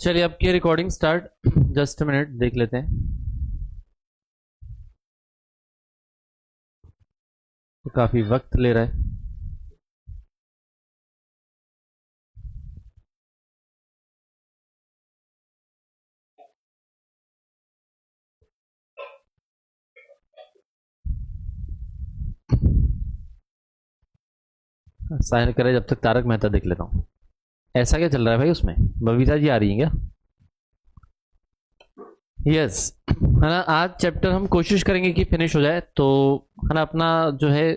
चलिए अब की रिकॉर्डिंग स्टार्ट। जस्ट मिनट देख लेते हैं। तो काफी वक्त ले रहा है। साइन करे जब तक तारक मेहता देख लेता हूँ। ऐसा क्या चल रहा है भाई उसमें? बबीता जी आ रही हैं क्या? यस है ना। आज चैप्टर हम कोशिश करेंगे कि फिनिश हो जाए, तो है ना अपना जो है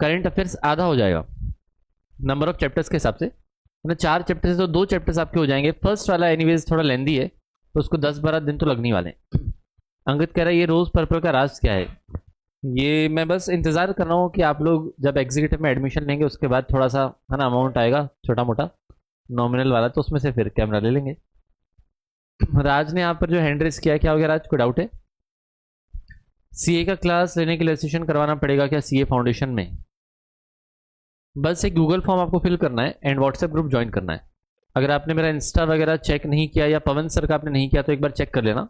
करंट अफेयर्स आधा हो जाएगा नंबर ऑफ चैप्टर्स के हिसाब से। है ना, 4 चैप्टर से तो 2 चैप्टर्स आपके हो जाएंगे। फर्स्ट वाला एनीवेज थोड़ा लेंदी है, तो उसको 10-12 दिन तो लगने वाले हैं। अंकित कह रहा है ये रोज पर्पल का राज क्या है? ये मैं बस इंतजार कर रहा हूँ कि आप लोग जब एग्जीक्यूटिव में एडमिशन लेंगे उसके बाद थोड़ा सा है ना अमाउंट आएगा छोटा मोटा नॉमिनल वाला, तो उसमें से फिर कैमरा ले लेंगे। राज ने यहाँ पर जो हैंड रेस किया, क्या हो गया राज, कोई डाउट है? सीए का क्लास लेने के लिए रजिस्ट्रेशन करवाना पड़ेगा क्या सीए फाउंडेशन में? बस एक गूगल फॉर्म आपको फिल करना है एंड व्हाट्सएप ग्रुप ज्वाइन करना है। अगर आपने मेरा इंस्टा वगैरह चेक नहीं किया या पवन सर का आपने नहीं किया तो एक बार चेक कर लेना,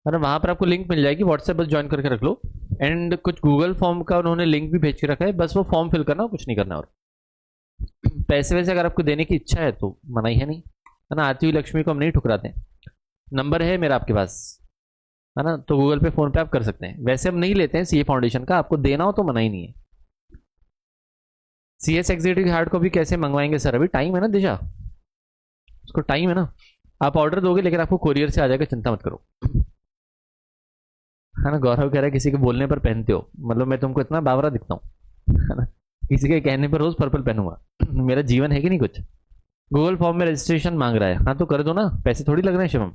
है ना। वहां पर आपको लिंक मिल जाएगी, व्हाट्सएप बस ज्वाइन करके रख लो। एंड कुछ गूगल फॉर्म का उन्होंने लिंक भी भेज के रखा है, बस वो फॉर्म फिल करना, कुछ नहीं करना। और पैसे वैसे अगर आपको देने की इच्छा है तो मना ही है नहीं, है ना। आती हुई लक्ष्मी को हम नहीं ठुकराते। नंबर है मेरा आपके पास, है ना, तो गूगल पे फोन पे आप कर सकते हैं। वैसे हम नहीं लेते हैं सीए फाउंडेशन का, आपको देना हो तो मना ही नहीं है। सीएस एग्जीक्यूटिव हार्ड कॉपी कैसे मंगवाएंगे सर? अभी टाइम है ना दिशा, उसको टाइम है ना। आप ऑर्डर दोगे लेकिन आपको कोरियर से आ जाएगा, चिंता मत करो, है ना। गौरव कह रहा है किसी के बोलने पर पहनते हो, मतलब मैं तुमको इतना बावरा दिखता हूँ, है ना। किसी के कहने पर रोज पर्पल पहनूंगा। मेरा जीवन है कि नहीं कुछ। गूगल फॉर्म में रजिस्ट्रेशन मांग रहा है, हाँ तो कर दो ना, पैसे थोड़ी लग रहे हैं शिवम,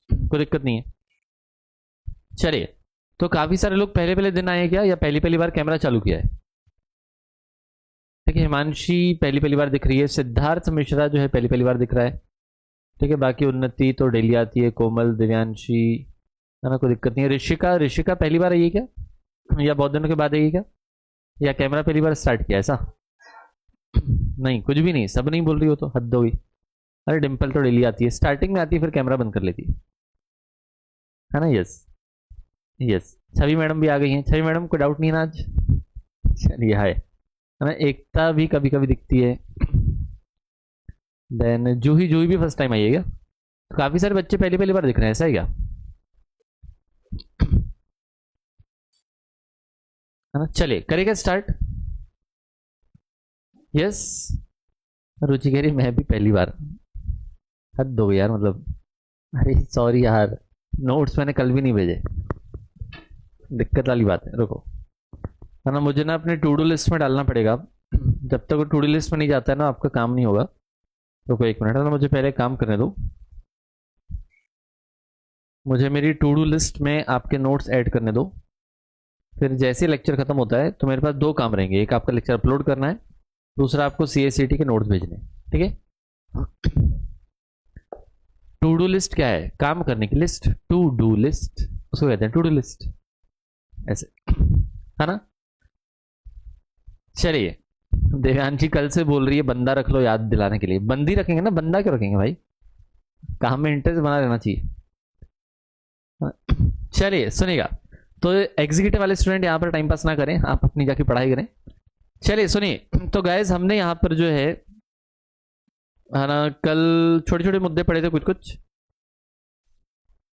कोई दिक्कत नहीं है। चलिए, तो काफी सारे लोग पहले पहले दिन आए हैं क्या, या पहली पहली बार कैमरा चालू किया है? ठीक है, हिमांशी पहली पहली बार दिख रही है, सिद्धार्थ मिश्रा जो है पहली पहली बार दिख रहा है। ठीक है, बाकी उन्नति तो डेली आती है, कोमल, दिव्यांशी, है ना, कोई दिक्कत नहीं है। ऋषिका, ऋषिका पहली बार आई है क्या, या बहुत दिनों के बाद आई है क्या, या कैमरा पहली बार स्टार्ट किया ऐसा? नहीं, कुछ भी नहीं, सब नहीं बोल रही हो तो हद हो गई। अरे डिम्पल तो डेली आती है, स्टार्टिंग में आती है फिर कैमरा बंद कर लेती है ना। यस यस, छवि मैडम भी आ गई हैं। छवि मैडम को डाउट नहीं है ना आज? चलिए हाय, है ना। एकता भी कभी कभी दिखती है। देन जूही, जूही भी फर्स्ट टाइम आई है क्या? तो काफी सारे बच्चे पहली पहली बार दिख रहे हैं, ऐसा है क्या? है ना, चलिए करेगा स्टार्ट। यस, रुचि कह रही मैं भी पहली बार। हद दो यार, मतलब अरे सॉरी यार, नोट्स मैंने कल भी नहीं भेजे, दिक्कत वाली बात है। रुको, है ना, मुझे ना अपने टू डू लिस्ट में डालना पड़ेगा। जब तक वो टू डू लिस्ट में नहीं जाता है ना आपका काम नहीं होगा। रुको एक मिनट, है ना, मुझे पहले काम करने दो। मुझे मेरी टू डू लिस्ट में आपके नोट्स ऐड करने दो। फिर जैसे लेक्चर खत्म होता है तो मेरे पास 2 काम रहेंगे, एक आपका लेक्चर अपलोड करना है, दूसरा आपको सीएससीटी के नोट्स भेजने हैं। ठीक है। टू डू लिस्ट क्या है? काम करने की लिस्ट, टू डू लिस्ट उसको कहते हैं, टू डू लिस्ट ऐसे, है ना। चलिए, देवांशी कल से बोल रही है बंदा रख लो याद दिलाने के लिए। बंदी रखेंगे ना, बंदा क्यों रखेंगे भाई, काम में इंटरेस्ट बना रहना चाहिए। चलिए सुनिएगा, तो एग्जीक्यूटिव वाले स्टूडेंट यहाँ पर टाइम पास ना करें, आप अपनी जाके पढ़ाई करें। चलिए सुनिए, तो गाइज हमने यहाँ पर जो है ना कल छोटे छोटे मुद्दे पढ़े थे कुछ कुछ,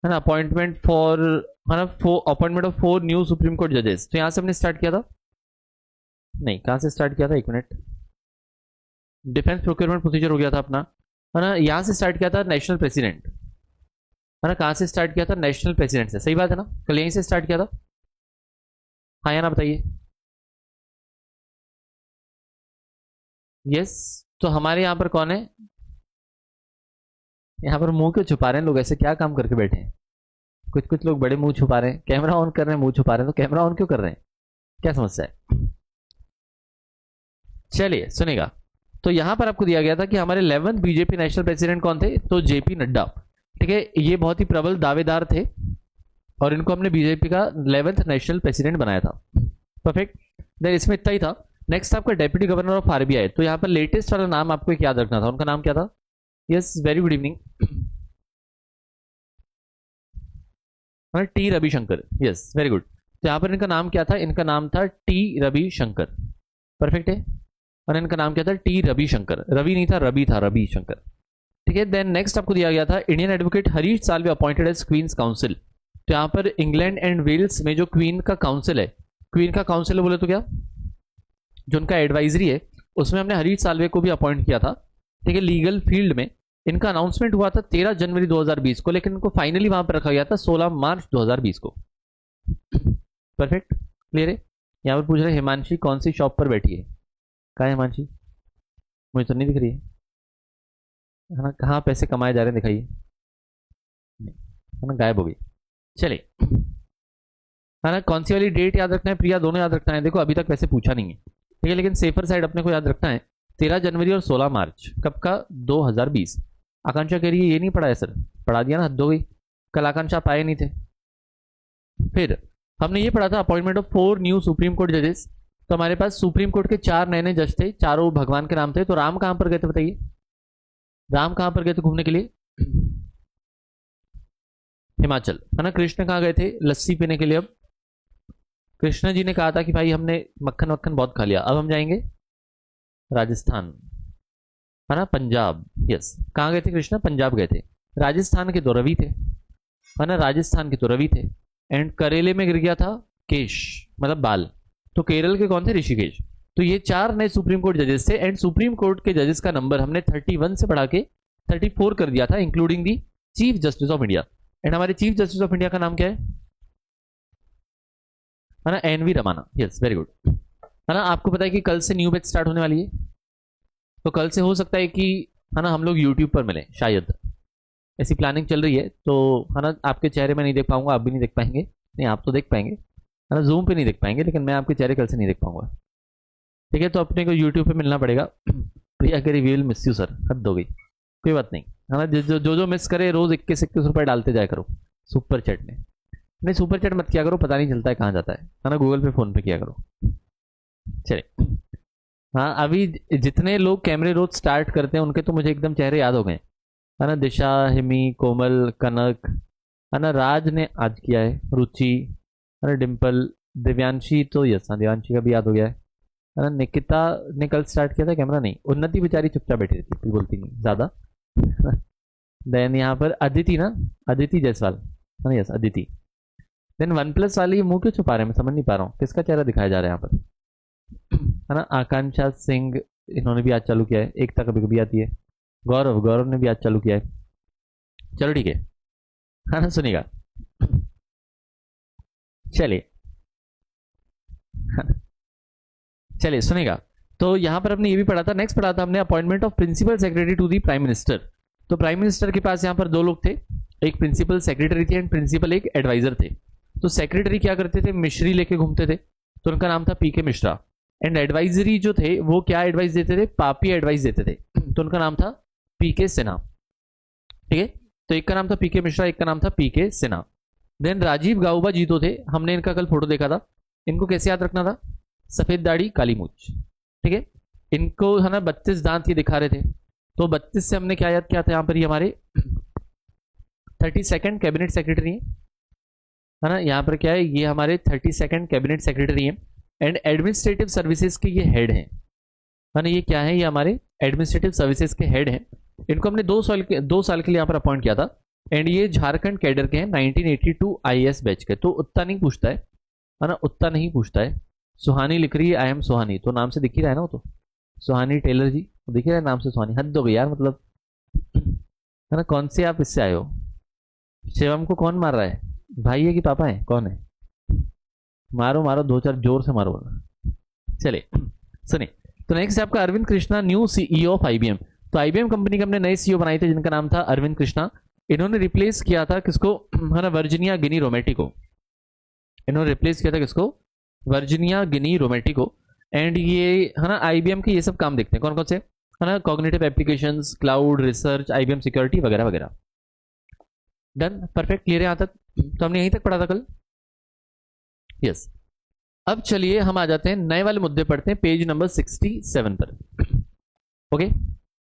है ना। अपॉइंटमेंट फॉर, है ना, appointment of 4 new supreme court जजेस, तो यहाँ से हमने स्टार्ट किया था। नहीं, कहाँ से स्टार्ट किया था, एक मिनट। डिफेंस प्रोक्योरमेंट प्रोसीजर हो गया था अपना, है ना। यहाँ से स्टार्ट किया था नेशनल प्रेसिडेंट, है ना। कहाँ से स्टार्ट किया था? नेशनल प्रेसिडेंट से, सही बात है ना, कल यहीं से स्टार्ट किया था। हाँ या ना बताइए। यस, तो हमारे यहाँ पर कौन है? यहाँ पर मुंह क्यों छुपा रहे हैं लोग, ऐसे क्या काम करके बैठे हैं? कुछ कुछ लोग बड़े मुंह छुपा रहे हैं, कैमरा ऑन कर रहे हैं मुंह छुपा रहे हैं, तो कैमरा ऑन क्यों कर रहे हैं, क्या समस्या है? चलिए सुनेगा, तो यहां पर आपको दिया गया था कि हमारे 11th बीजेपी नेशनल प्रेसिडेंट कौन थे, तो जेपी नड्डा। ठीक है, ये बहुत ही प्रबल दावेदार थे और इनको हमने बीजेपी का 11th नेशनल प्रेसिडेंट बनाया था। परफेक्ट, देन इसमें इतना ही था। नेक्स्ट आपका डेप्यूटी गवर्नर ऑफ आरबीआई, तो यहाँ पर लेटेस्ट वाला नाम आपको एक याद रखना था, उनका नाम क्या था? Yes, very good evening. है ना, T Ravishankar, yes very good. तो यहाँ पर इनका नाम क्या था, इनका नाम था टी रविशंकर, परफेक्ट है। और इनका नाम क्या था, टी रविशंकर, रवि नहीं था, रवि था, रविशंकर, ठीक है। देन नेक्स्ट आपको दिया गया था Indian advocate Harish Salve appointed as Queen's counsel. तो यहाँ पर इंग्लैंड एंड वेल्स में जो क्वीन का काउंसिल है, क्वीन का काउंसिल बोले तो क्या, जो उनका एडवाइजरी है, उसमें हमने हरीश साल्वे को भी अपॉइंट किया था, ठीक है, लीगल फील्ड में। इनका अनाउंसमेंट हुआ था 13 जनवरी 2020 को, लेकिन इनको फाइनली वहां पर रखा गया था 16 मार्च 2020 को। परफेक्ट, क्लियर है। यहाँ पर पूछ रहे हिमांशी कौन सी शॉप पर बैठी है, कहाँ है हिमांशी, मुझे तो नहीं दिख रही है ना, कहाँ पैसे कमाए जा रहे हैं दिखाइए, है ना, गायब हो गई। चलिए, है ना, कौन सी वाली डेट याद रखना है प्रिया, दोनों याद रखना है, देखो अभी तक वैसे पूछा नहीं है, ठीक है, लेकिन सेफर साइड अपने को याद रखना है 13 जनवरी और 16 मार्च, कब का, 2020। आकांक्षा कह रही है ये नहीं पढ़ा है सर, पढ़ा दिया ना, हद हो गई, कल आकांक्षा आप आए नहीं थे। फिर हमने ये पढ़ा था appointment of 4 new supreme court जजेस। तो हमारे पास सुप्रीम कोर्ट के 4 नए नए जज थे, चारों भगवान के नाम थे। तो राम कहां पर गए थे बताइए, राम कहां पर गए थे घूमने के लिए, हिमाचल, है ना। कृष्ण कहां गए थे, लस्सी पीने के लिए। अब कृष्ण जी ने कहा था कि भाई हमने मक्खन वक्खन बहुत खा लिया, अब हम जाएंगे राजस्थान, है ना, पंजाब, यस। कहाँ गए थे कृष्णा, पंजाब गए थे। राजस्थान के तो रवि थे, है ना, राजस्थान के तो रवि थे। एंड करेले में गिर गया था केश, मतलब बाल, तो केरल के कौन थे, ऋषिकेश। तो ये 4 नए सुप्रीम कोर्ट जजेस थे। एंड सुप्रीम कोर्ट के जजेस का नंबर हमने 31 से बढ़ा के 34 कर दिया था, including the chief justice of India. And हमारे चीफ जस्टिस ऑफ इंडिया का नाम क्या है ना, एन वी रमाना, यस वेरी गुड, है ना। आपको पता है कि कल से न्यू बैच स्टार्ट होने वाली है, तो कल से हो सकता है कि, है ना, हम लोग यूट्यूब पर मिलें, शायद ऐसी प्लानिंग चल रही है। तो है ना, आपके चेहरे में नहीं देख पाऊंगा, आप भी नहीं देख पाएंगे, नहीं आप तो देख पाएंगे, है ना, जूम पे नहीं देख पाएंगे, लेकिन मैं आपके चेहरे कल से नहीं देख पाऊंगा, ठीक है। तो अपने को यूट्यूब पे मिलना पड़ेगा। प्रिया करी we will miss you sir, हद हो गई, कोई बात नहीं, है ना। जो मिस करे रोज 21-21 रुपए डालते जाया करो सुपर चैट में, नहीं सुपर चैट मत किया करो, पता नहीं चलता है कहाँ जाता है ना, गूगल पे फोन पे किया करो। चलिए, हाँ अभी जितने लोग कैमरे रोज स्टार्ट करते हैं उनके तो मुझे एकदम चेहरे याद हो गए, है ना। दिशा, हिमी, कोमल, कनक, है ना, राज ने आज किया है, रुचि, है ना, डिम्पल, दिव्यांशी, तो यस हाँ दिव्यांशी का भी याद हो गया है ना। निकिता ने कल स्टार्ट किया था कैमरा, नहीं, उन्नति बेचारी चुपचाप बैठी रहती, कुछ बोलती नहीं ज्यादा। देन यहाँ पर अदिति ना, अदिति जायसवाल, है ना, yes Aditi. Then one plus वाली मुंह क्यों छुपा रहे हैं, मैं समझ नहीं पा रहा हूँ, किसका चेहरा दिखाया जा रहा है यहाँ पर, है ना। आकांक्षा सिंह, इन्होंने भी आज चालू किया है, एकता कभी कभी आती है। गौरव, गौरव ने भी आज चालू किया है, चलो ठीक है ना, सुनिएगा, चलिए चलिए सुनेगा। तो यहां पर हमने ये भी पढ़ा था, नेक्स्ट पढ़ा था हमने appointment of principal secretary to the prime minister. तो प्राइम मिनिस्टर के पास यहां पर 2 लोग थे, एक प्रिंसिपल सेक्रेटरी थे एंड प्रिंसिपल एक एडवाइजर थे। तो सेक्रेटरी क्या करते थे, मिश्री लेके घूमते थे, तो उनका नाम था पीके मिश्रा। एंड एडवाइजरी जो थे वो क्या एडवाइस देते थे, पापी एडवाइस देते थे, तो उनका नाम था पीके सिन्हा, ठीक है। तो एक का नाम था पीके मिश्रा, एक का नाम था पीके सिन्हा। देन राजीव गाउबा जी तो थे, हमने इनका कल फोटो देखा था। इनको कैसे याद रखना था, सफेद दाढ़ी काली मूछ, ठीक है। इनको है ना 32 दांत ये दिखा रहे थे, तो 32 से हमने क्या याद किया था, यहाँ पर ये हमारे 32nd कैबिनेट सेक्रेटरी है ना। यहाँ पर क्या है, ये हमारे 32nd कैबिनेट सेक्रेटरी है एंड एडमिनिस्ट्रेटिव सर्विसेज के ये हेड हैं, है ना। ये क्या है, ये हमारे एडमिनिस्ट्रेटिव सर्विसेज के हेड हैं। इनको हमने 2 साल के लिए यहाँ पर अपॉइंट किया था एंड ये झारखंड कैडर के हैं, 1982 आईएएस बैच के। तो उतना नहीं पूछता है ना, उतना नहीं पूछता है। सुहानी लिख रही है, आई एम सुहानी, तो नाम से दिख ही रहा है ना, वो तो सुहानी टेलर जी दिख ही रहा है नाम से सुहानी, हद हो गई यार, मतलब, है ना। कौन से आप इससे आए हो, शिवम को कौन मार रहा है, भाई है कि पापा है, कौन है, मारो मारो 2-4 जोर से मारो। चलिए सुनिए, तो नेक्स्ट है आपका Arvind Krishna, new CEO of IBM. तो आईबीएम कंपनी के हमने नए सीईओ बनाए थे जिनका नाम था अरविंद कृष्णा। इन्होंने रिप्लेस किया था किसको, है ना, वर्जीनिया गिनी रोमेटी को। इन्होंने रिप्लेस किया था किसको, वर्जीनिया गिनी रोमेटी को। एंड ये है ना आईबीएम के ये सब काम देखते हैं, कौन कौन से, है ना, cognitive applications, cloud research, IBM security वगैरह वगैरह। डन, परफेक्ट, क्लियर है यहाँ तक। तो हमने यहीं तक पढ़ा था कल, यस। अब चलिए हम आ जाते हैं नए वाले मुद्दे पढ़ते हैं, पेज नंबर 67 पर। ओके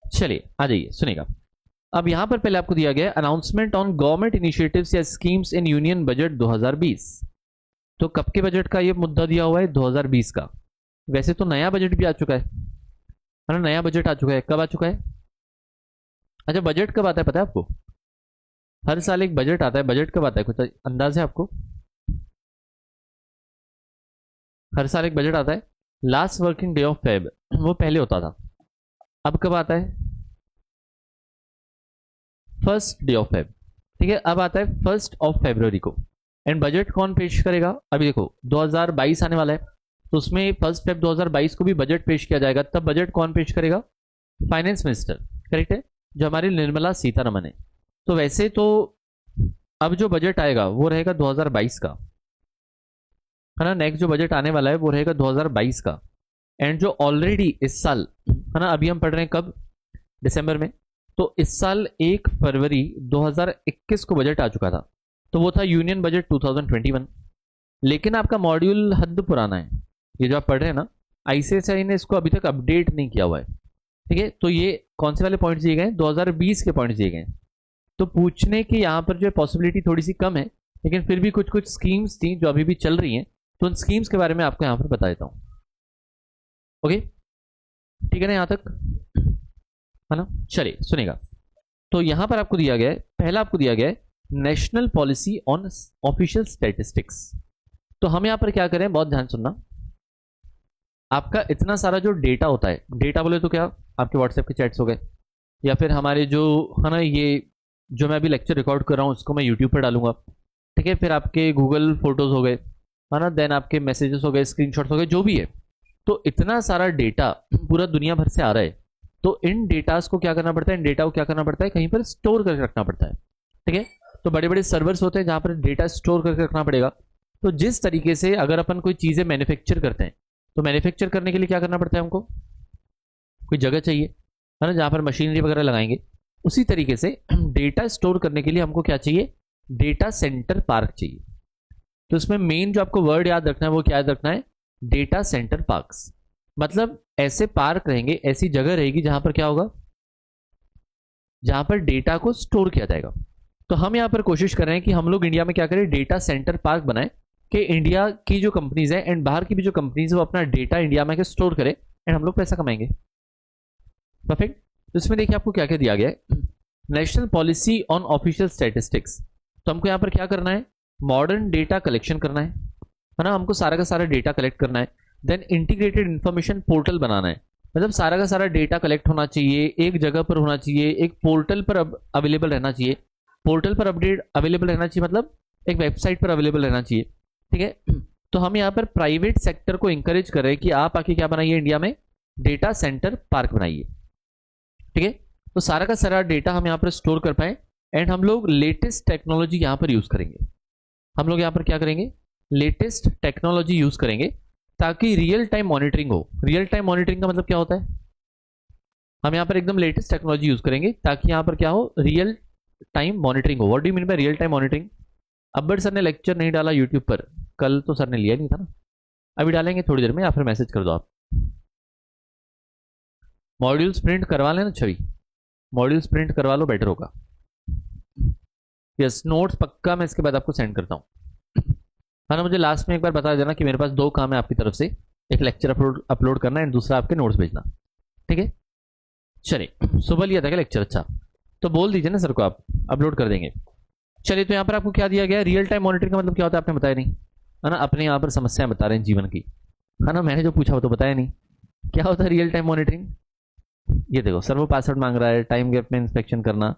चलिए आ जाइए, सुनिएगा। अब यहां पर पहले आपको दिया गया अनाउंसमेंट ऑन गवर्नमेंट इनिशिएटिव्स या स्कीम्स इन यूनियन बजट 2020। तो कब के बजट का ये मुद्दा दिया हुआ है? 2020 का। वैसे तो नया बजट भी आ चुका है ना, नया बजट आ चुका है। कब आ चुका है? अच्छा, बजट कब आता है पता है आपको? हर साल एक बजट आता है। बजट कब आता है, कुछ अंदाज है आपको? हर साल एक बजट आता है, last working day of Feb, वो पहले होता था। अब कब आता है? First day of Feb. ठीक है, अब आता है 1 को। एंड बजट कौन पेश करेगा? अभी देखो 2022 आने वाला है, तो उसमें 1 फेब 2022 को भी बजट पेश किया जाएगा। तब बजट कौन पेश करेगा? फाइनेंस मिनिस्टर, करेक्ट है, जो हमारी निर्मला सीतारमन है। तो वैसे तो अब जो बजट आएगा वो रहेगा 2022 का, है ना। नेक्स्ट जो बजट आने वाला है वो रहेगा 2022 का। एंड जो ऑलरेडी इस साल, है ना, अभी हम पढ़ रहे हैं कब? दिसंबर में। तो इस साल 1 फरवरी 2021 को बजट आ चुका था, तो वो था यूनियन बजट 2021। लेकिन आपका मॉड्यूल हद पुराना है, ये जो आप पढ़ रहे हैं ना, आईसीएसआई ने इसको अभी तक अपडेट नहीं किया हुआ है। ठीक है, तो ये कौन से वाले पॉइंट्स दिए गए? 2020 के पॉइंट्स दिए गए। तो पूछने की यहाँ पर जो है पॉसिबिलिटी थोड़ी सी कम है, लेकिन फिर भी कुछ कुछ स्कीम्स थी जो अभी भी चल रही हैं, तो उन स्कीम्स के बारे में आपको यहाँ पर बता देता हूँ। ओके, ठीक है ना यहाँ तक, है ना। चलिए सुनेगा। तो यहां पर आपको दिया गया है, पहला आपको दिया गया है national policy on official statistics. तो हम यहां पर क्या करें, बहुत ध्यान सुनना। आपका इतना सारा जो डेटा होता है, डेटा बोले तो क्या, आपके व्हाट्सएप के चैट्स हो गए, या फिर हमारे जो, है ना, ये जो मैं अभी लेक्चर रिकॉर्ड कर रहा हूँ उसको मैं यूट्यूब पर डालूंगा। ठीक है, फिर आपके गूगल फोटोज हो गए, है ना, देन आपके मैसेजेस हो गए, स्क्रीनशॉट्स हो गए, जो भी है। तो इतना सारा डेटा पूरा दुनिया भर से आ रहा है, तो इन डेटास को क्या करना पड़ता है, इन डेटा को क्या करना पड़ता है, कहीं पर स्टोर करके रखना पड़ता है। ठीक है, तो बड़े बड़े सर्वर्स होते हैं जहां पर डेटा स्टोर करके रखना पड़ेगा। तो जिस तरीके से अगर अपन कोई चीजें मैन्युफैक्चर करते हैं, तो मैन्युफैक्चर करने के लिए क्या करना पड़ता है हमको? कोई जगह चाहिए, है ना, जहां पर मशीनरी वगैरह लगाएंगे। उसी तरीके से डेटा स्टोर करने के लिए हमको क्या चाहिए? डेटा सेंटर पार्क चाहिए। तो इसमें मेन जो आपको वर्ड याद रखना है वो क्या याद रखना है? Data centre parks. मतलब ऐसे पार्क रहेंगे, ऐसी जगह रहेगी जहां पर क्या होगा, जहां पर डेटा को स्टोर किया जाएगा। तो हम यहां पर कोशिश कर रहे हैं कि हम लोग इंडिया में क्या करें, डेटा सेंटर पार्क बनाएं, कि इंडिया की जो कंपनीज है एंड बाहर की भी जो कंपनीज है वो अपना डेटा इंडिया में स्टोर करें एंड हम लोग पैसा कमाएंगे। परफेक्ट। तो इसमें देखिए आपको क्या क्या दिया गया है, national policy on official statistics. तो हमको यहां पर क्या करना है? मॉडर्न डेटा कलेक्शन करना है ना, हमको सारा का सारा डेटा कलेक्ट करना है। देन इंटीग्रेटेड इंफॉर्मेशन पोर्टल बनाना है, मतलब सारा का सारा डेटा कलेक्ट होना चाहिए, एक जगह पर होना चाहिए, एक पोर्टल पर अवेलेबल रहना चाहिए। पोर्टल पर अपडेट अवेलेबल रहना चाहिए, मतलब एक वेबसाइट पर अवेलेबल रहना चाहिए। ठीक है, तो हम यहाँ पर प्राइवेट सेक्टर को इंकरेज कर रहे हैं कि आप आके क्या बनाइए, इंडिया में डेटा सेंटर पार्क बनाइए। ठीक है, तो सारा का सारा डेटा हम यहाँ पर स्टोर कर पाए एंड हम लोग लेटेस्ट टेक्नोलॉजी यहाँ पर यूज करेंगे। हम लोग यहाँ पर क्या करेंगे? लेटेस्ट टेक्नोलॉजी यूज करेंगे ताकि रियल टाइम मॉनिटरिंग हो। रियल टाइम मॉनिटरिंग का मतलब क्या होता है? हम यहाँ पर एकदम लेटेस्ट टेक्नोलॉजी यूज करेंगे ताकि यहाँ पर क्या हो, रियल टाइम मॉनिटरिंग हो। What do you mean by real time monitoring? अब्बर सर ने लेक्चर नहीं डाला यूट्यूब पर, कल तो सर ने लिया नहीं था ना, अभी डालेंगे थोड़ी देर में, या फिर मैसेज कर दो आप। मॉड्यूल्स प्रिंट करवा लेना, छवि मॉड्यूल्स प्रिंट करवा लो, बेटर होगा। यस, नोट्स पक्का मैं इसके बाद आपको सेंड करता हूँ। है ना, मुझे लास्ट में एक बार बता देना कि मेरे पास 2 काम है आपकी तरफ से, एक लेक्चर अपलोड करना है एंड दूसरा आपके नोट्स भेजना। ठीक है, चलिए सुबह लिया था क्या लेक्चर? अच्छा, तो बोल दीजिए ना सर को, आप अपलोड कर देंगे। चलिए, तो यहाँ पर आपको क्या दिया गया? रियल टाइम मॉनिटरिंग का मतलब क्या होता है आपने बताया नहीं, है ना, अपने यहाँ पर समस्याएं बता रहे हैं जीवन की, है ना, मैंने जो पूछा वो तो बताया नहीं। क्या होता है रियल टाइम मॉनिटरिंग? ये देखो, सर्वो पासवर्ड मांग रहा है, टाइम गैप में इंस्पेक्शन करना।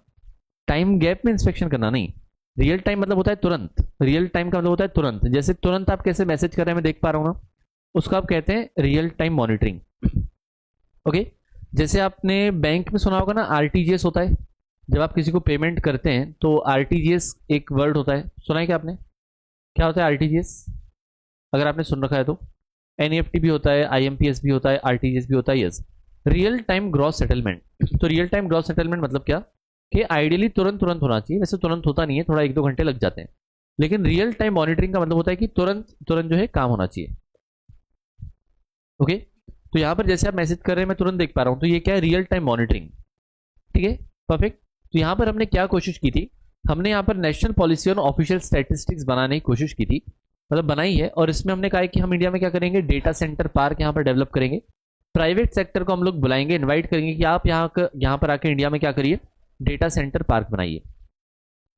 टाइम गैप में इंस्पेक्शन करना नहीं, रियल टाइम मतलब होता है तुरंत। रियल टाइम का मतलब होता है तुरंत, जैसे तुरंत आप कैसे मैसेज कर रहे हैं मैं देख पा रहा हूँ ना, उसको आप कहते हैं रियल टाइम मॉनिटरिंग। ओके, जैसे आपने बैंक में सुना होगा ना, आरटीजीएस होता है, जब आप किसी को पेमेंट करते हैं तो आरटीजीएस एक वर्ड होता है, सुना है क्या आपने? क्या होता है आरटीजीएस, अगर आपने सुन रखा है तो? एनईएफटी भी होता है, आईएमपीएस भी होता है, आरटीजीएस भी होता है। Yes, real time gross settlement. तो रियल टाइम ग्रॉस सेटलमेंट मतलब क्या, कि आइडियली तुरंत तुरंत होना चाहिए, वैसे तुरंत होता नहीं है, थोड़ा 1-2 घंटे लग जाते हैं, लेकिन रियल टाइम मॉनिटरिंग का मतलब होता है कि तुरंत तुरंत जो है काम होना चाहिए। ओके, तो यहां पर जैसे आप मैसेज कर रहे हैं मैं तुरंत देख पा रहा हूं, तो ये क्या है? Real time monitoring. ठीक है, परफेक्ट। तो यहाँ पर हमने क्या कोशिश की थी, हमने यहाँ पर national policy on official statistics बनाने की कोशिश की थी, मतलब बनाई है। और इसमें हमने कहा है कि हम इंडिया में क्या करेंगे, डेटा सेंटर पार्क यहाँ पर डेवलप करेंगे। प्राइवेट सेक्टर को हम लोग बुलाएंगे, इन्वाइट करेंगे कि आप यहाँ पर आके इंडिया में क्या करिए, डेटा सेंटर पार्क बनाइए।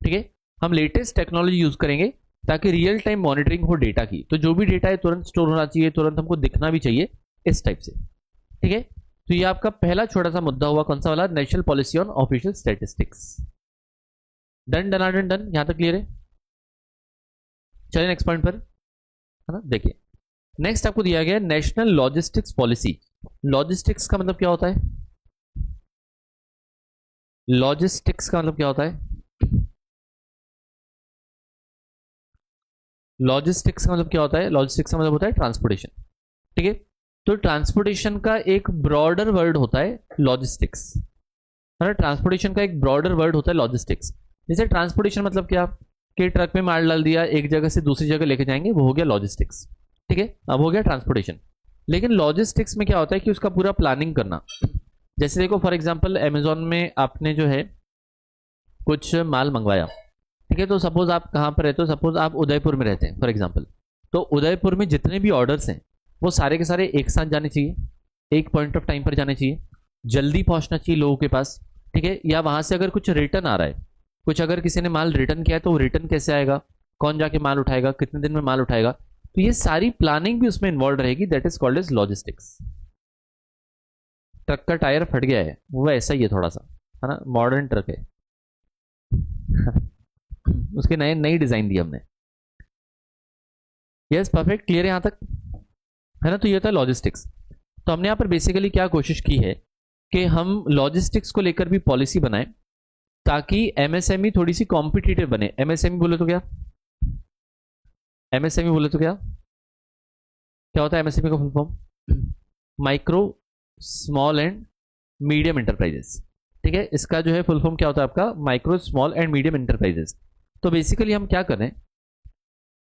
ठीक है, हम लेटेस्ट टेक्नोलॉजी यूज करेंगे ताकि रियल टाइम मॉनिटरिंग हो डेटा की। तो जो भी डेटा है तुरंत स्टोर होना चाहिए, तुरंत हमको दिखना भी चाहिए, इस टाइप से। ठीक है, तो ये आपका पहला छोटा सा मुद्दा हुआ, कौन सा वाला, national policy on official statistics. Done done done done, यहां तक क्लियर है। चलिए नेक्स्ट पॉइंट पर, है ना। देखिए नेक्स्ट आपको दिया गया है नेशनल लॉजिस्टिक्स पॉलिसी। लॉजिस्टिक्स का मतलब क्या होता है, लॉजिस्टिक्स का मतलब क्या होता है, लॉजिस्टिक्स का मतलब क्या होता है, लॉजिस्टिक्स का मतलब होता है ट्रांसपोर्टेशन। ठीक है, तो ट्रांसपोर्टेशन का एक ब्रॉडर वर्ड होता है लॉजिस्टिक्स, है ना। ट्रांसपोर्टेशन का एक ब्रॉडर वर्ड होता है लॉजिस्टिक्स। जैसे ट्रांसपोर्टेशन मतलब क्या, कि ट्रक में माल डाल दिया, एक जगह से दूसरी जगह लेके जाएंगे, वो हो गया लॉजिस्टिक्स। ठीक है, अब हो गया ट्रांसपोर्टेशन। लेकिन लॉजिस्टिक्स में क्या होता है कि उसका पूरा प्लानिंग करना। जैसे देखो फॉर एग्जांपल अमेजोन में आपने जो है कुछ माल मंगवाया, ठीक है, तो सपोज आप कहाँ पर रहते हो, सपोज आप उदयपुर में रहते हैं फॉर एग्जांपल। तो उदयपुर में जितने भी ऑर्डर्स हैं वो सारे के सारे एक साथ जाने चाहिए, एक पॉइंट ऑफ टाइम पर जाने चाहिए, जल्दी पहुंचना चाहिए लोगों के पास। ठीक है, या वहां से अगर कुछ रिटर्न आ रहा है, कुछ अगर किसी ने माल रिटर्न किया है तो वो रिटर्न कैसे आएगा, कौन जाके माल उठाएगा, कितने दिन में माल उठाएगा, तो ये सारी प्लानिंग भी उसमें इन्वॉल्व रहेगी। That is called as logistics. Truck का टायर फट गया है, वो ऐसा ही है थोड़ा सा, है ना, मॉडर्न ट्रक है उसके नए नई डिजाइन दी हमने। यस परफेक्ट, क्लियर है यहां तक, है ना। तो ये होता है लॉजिस्टिक्स। तो हमने यहां पर बेसिकली क्या कोशिश की है कि हम लॉजिस्टिक्स को लेकर भी पॉलिसी बनाएं ताकि एमएसएमई थोड़ी सी कॉम्पिटिटिव बने। एमएसएमई बोले तो क्या, एमएसएमई बोले तो क्या क्या होता है एमएसएमई का full form, micro small and medium enterprises. ठीक है, इसका जो है फुल फॉर्म क्या होता है आपका, micro small and medium enterprises. तो बेसिकली हम क्या कर रहे हैं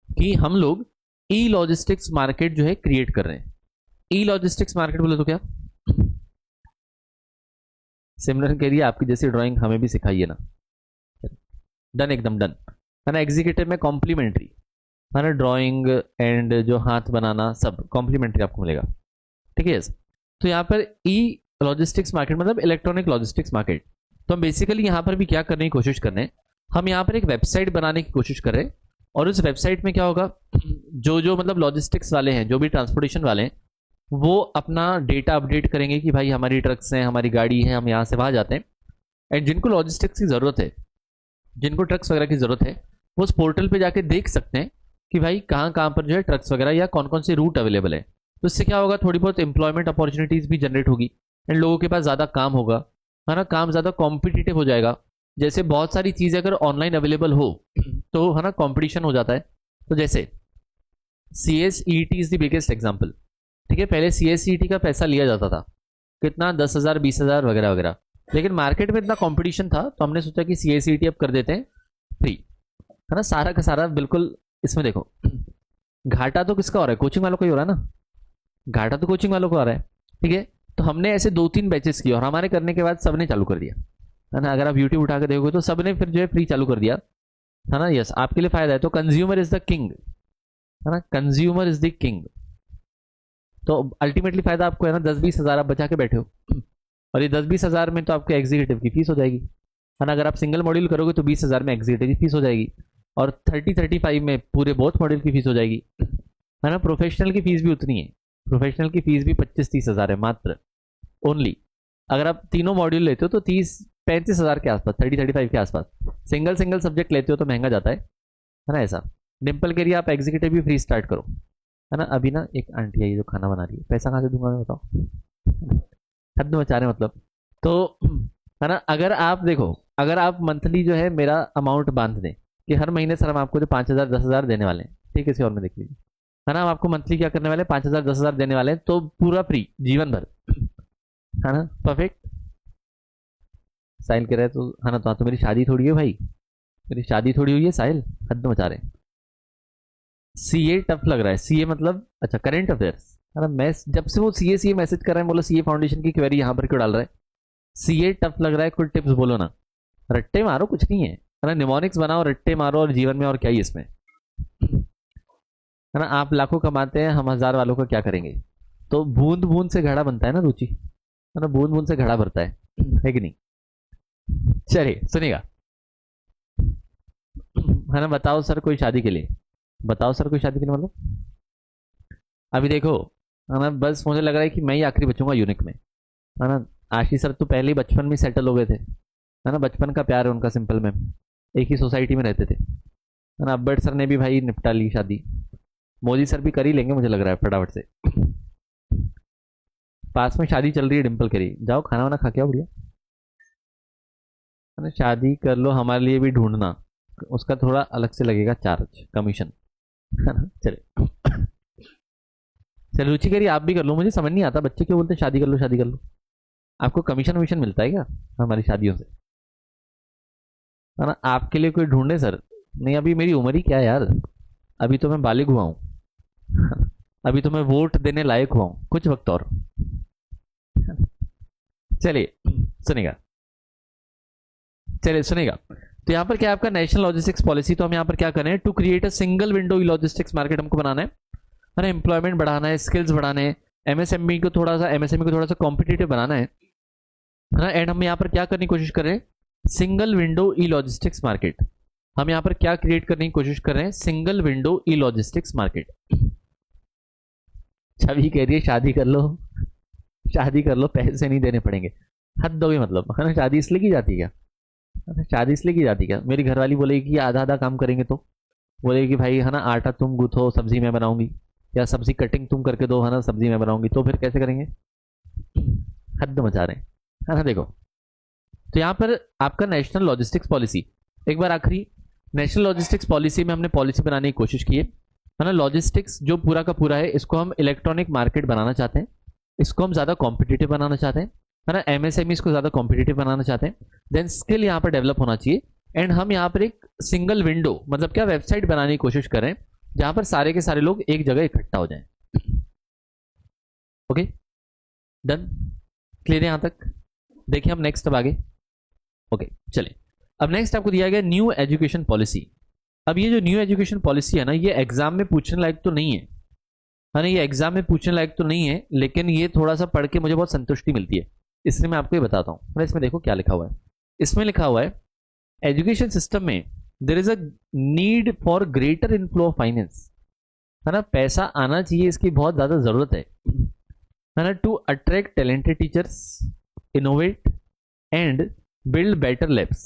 कि हम लोग ई लॉजिस्टिक्स मार्केट जो है क्रिएट कर रहे हैं। ई लॉजिस्टिक्स मार्केट बोले तो क्या, सिमरन कह रही है आपकी जैसी ड्राइंग हमें भी सिखाइए ना। डन, एकदम डन, है ना। एग्जीक्यूटिव में कॉम्प्लीमेंट्री, है ना, ड्राइंग एंड जो हाथ बनाना सब कॉम्प्लीमेंट्री आपको मिलेगा। ठीक है, तो यहाँ पर ई लॉजिस्टिक्स मार्केट मतलब इलेक्ट्रॉनिक लॉजिस्टिक्स मार्केट। तो हम बेसिकली यहाँ पर भी क्या करने की कोशिश कर रहे हैं, हम यहाँ पर एक वेबसाइट बनाने की कोशिश कर रहे हैं। और उस वेबसाइट में क्या होगा, जो जो मतलब लॉजिस्टिक्स वाले हैं, जो भी ट्रांसपोर्टेशन वाले हैं, वो अपना डेटा अपडेट करेंगे कि भाई हमारी ट्रक्स हैं, हमारी गाड़ी है, हम यहाँ से वहाँ जाते हैं। एंड जिनको लॉजिस्टिक्स की ज़रूरत है, जिनको ट्रक्स वगैरह की ज़रूरत है, वो उस पोर्टल पे जाके देख सकते हैं कि भाई कहाँ कहाँ पर जो है ट्रक्स वगैरह या कौन कौन से रूट अवेलेबल है। तो इससे क्या होगा, थोड़ी बहुत एम्प्लॉयमेंट अपॉर्चुनिटीज़ भी जनरेट होगी एंड लोगों के पास ज़्यादा काम होगा, है ना, काम ज़्यादा कॉम्पिटिटिव हो जाएगा। जैसे बहुत सारी चीज़ें अगर ऑनलाइन अवेलेबल हो तो है ना कॉम्पिटिशन हो जाता है। तो जैसे CSET is the biggest example. ठीक है, पहले CSET का पैसा लिया जाता था, कितना, 10,000 20,000 वगैरह वगैरह। लेकिन मार्केट में इतना कंपटीशन था तो हमने सोचा कि CSET अब कर देते हैं फ्री, है ना, सारा का सारा बिल्कुल। इसमें देखो घाटा तो किसका हो रहा है, कोचिंग वालों को ही हो रहा है ना, घाटा तो कोचिंग वालों को आ रहा है। ठीक है, तो हमने ऐसे 2-3 बैचेस किए और हमारे करने के बाद सबने चालू कर दिया, है ना। अगर आप यूट्यूब उठा के देखोगे तो सबने फिर जो है फ्री चालू कर दिया, है ना। यस, आपके लिए फायदा है। तो कंज्यूमर इज द किंग, है ना, कंज्यूमर इज द किंग। तो अल्टीमेटली फायदा आपको है ना, 10-20 हज़ार आप बचा के बैठे हो और ये 10-20 हज़ार में तो आपके एग्जीक्यूटिव की फीस हो जाएगी, है ना। अगर आप सिंगल मॉड्यूल करोगे तो 20 हज़ार में एग्जीक्यूटिव की फीस हो जाएगी और 30-35 में पूरे बोथ मॉड्यूल की फीस हो जाएगी, है ना। प्रोफेशनल की फीस भी उतनी है, प्रोफेशनल की फीस भी 25-30 हज़ार है मात्र ओनली। अगर आप तीनों मॉड्यूल लेते हो तो 30-35 हज़ार के आसपास, 30-35 के आसपास। सिंगल सिंगल सब्जेक्ट लेते हो तो महंगा जाता है ना। ऐसा डिम्पल के लिए आप एग्जीक्यूटिव भी फ्री स्टार्ट करो, है ना। अभी ना एक आंटी आई जो खाना बना रही है, पैसा कहाँ से दूंगा मैं बताओ, हद मचा रहे मतलब। तो है ना, अगर आप देखो, अगर आप मंथली जो है मेरा अमाउंट बांध दें कि हर महीने सर हम आपको जो 5,000 10,000 देने वाले हैं, ठीक है, किसी और में देख लीजिए, है ना, हम आपको मंथली क्या करने वाले हैं, 5,000 10,000 देने वाले हैं, तो पूरा फ्री जीवन भर, है ना। परफेक्ट, साहिल कह रहा है तो, है ना, तो मेरी शादी थोड़ी है भाई, मेरी शादी थोड़ी हुई है साहिल, हद मचा रहे हैं। CA टफ लग रहा है, CA मतलब अच्छा करंट अफेयर्स, है ना। मैं जब से वो CA मैसेज कर रहा है, बोलो CA फाउंडेशन की क्वेरी यहाँ पर क्यों डाल रहा है, CA टफ लग रहा है, कुछ टिप्स बोलो ना। रट्टे मारो, कुछ नहीं है ना, निमोनिक्स बनाओ, रट्टे मारो, और जीवन में और क्या ही इसमें, है ना। आप लाखों कमाते हैं, हम 1000 वालों का क्या करेंगे। तो बूंद बूंद से घड़ा बनता है ना रुचि, है ना, बूंद बूंद से घड़ा भरता है कि नहीं। चलिए सुनिएगा, है ना। बताओ सर कोई शादी के लिए, बताओ सर कोई शादी के लिए मतलब, अभी देखो, है ना, बस मुझे लग रहा है कि मैं ही आखिरी बचूंगा यूनिक में, है ना। आशीष सर तो पहले ही बचपन में सेटल हो गए थे, है ना, बचपन का प्यार है उनका सिंपल में, एक ही सोसाइटी में रहते थे, है ना। अब्बड़ सर ने भी भाई निपटा ली शादी, मोदी सर भी कर ही लेंगे मुझे लग रहा है फटाफट से। पास में शादी चल रही है, डिम्पल करी, जाओ खाना वाना खा के आओ बढ़िया, है ना। शादी कर लो, हमारे लिए भी ढूंढना, उसका थोड़ा अलग से लगेगा चार्ज, कमीशन, है ना। चले, चलो रुचि करिए, आप भी कर लो, मुझे समझ नहीं आता बच्चे क्यों बोलते हैं शादी कर लो शादी कर लो। आपको कमीशन वमीशन मिलता है क्या हमारी शादियों से, है ना। आपके लिए कोई ढूंढे सर, नहीं अभी मेरी उम्र ही क्या है यार, अभी तो मैं बालिग हुआ हूँ, अभी तो मैं वोट देने लायक हुआ हूँ, कुछ वक्त और। चलिए सुनेगा, चलिए सुनेगा। तो यहाँ पर क्या है आपका नेशनल लॉजिस्टिक्स पॉलिसी, तो हम यहाँ पर क्या करें, to create a single window logistics market हमको बनाना है ना, एम्प्लॉयमेंट बढ़ाना है, स्किल्स बढ़ाने हैं, एमएसएमई को थोड़ा सा कॉम्पिटेटिव बनाना है ना। एंड हम यहाँ पर क्या करने की कोशिश कर रहे हैं, सिंगल विंडो ई लॉजिस्टिक्स मार्केट, हम यहाँ पर क्या क्रिएट करने की कोशिश कर रहे हैं, सिंगल विंडो ई लॉजिस्टिक्स मार्केट। छवि कह रही है शादी कर लो, शादी कर लो, पैसे नहीं देने पड़ेंगे, हद हो गई मतलब, है ना। शादी इसलिए की जाती है क्या, है ना, शादी इसलिए की जाती है क्या। मेरी घरवाली बोलेगी कि आधा आधा काम करेंगे, तो बोलेगी कि भाई है ना, आटा तुम गूथो सब्जी मैं बनाऊंगी, या सब्जी कटिंग तुम करके दो, है ना, सब्जी मैं बनाऊंगी, तो फिर कैसे करेंगे, हद मचा रहे हैं, है ना। देखो, तो यहाँ पर आपका नेशनल लॉजिस्टिक्स पॉलिसी, एक बार आखिरी, नेशनल लॉजिस्टिक्स पॉलिसी में हमने पॉलिसी बनाने की कोशिश की है ना। लॉजिस्टिक्स जो पूरा का पूरा है, इसको हम इलेक्ट्रॉनिक मार्केट बनाना चाहते हैं, इसको हम ज़्यादा कॉम्पिटेटिव बनाना चाहते हैं, है ना। एमएसएमई इसको ज़्यादा कॉम्पिटेटिव बनाना चाहते हैं, देन स्किल यहाँ पर डेवलप होना चाहिए। एंड हम यहाँ पर एक सिंगल विंडो मतलब क्या, वेबसाइट बनाने की कोशिश करें, जहां पर सारे के सारे लोग एक जगह इकट्ठा हो जाएं। ओके, डन, क्लियर है यहाँ तक। देखिए हम नेक्स्ट अब आगे, ओके चलिए। अब नेक्स्ट आपको दिया गया न्यू एजुकेशन पॉलिसी। अब ये जो न्यू एजुकेशन पॉलिसी है ना, ये एग्जाम में पूछने लायक तो नहीं है, है ना, ये एग्जाम में पूछने लायक तो नहीं है, लेकिन ये थोड़ा सा पढ़ के मुझे बहुत संतुष्टि मिलती है, इसलिए मैं आपको ये बताता हूँ। इसमें देखो क्या लिखा हुआ है, इसमें लिखा हुआ है एजुकेशन सिस्टम में there is a need for greater inflow of finance, है ना, पैसा आना चाहिए, इसकी बहुत ज्यादा जरूरत है ना, to attract talented teachers, innovate and build better labs.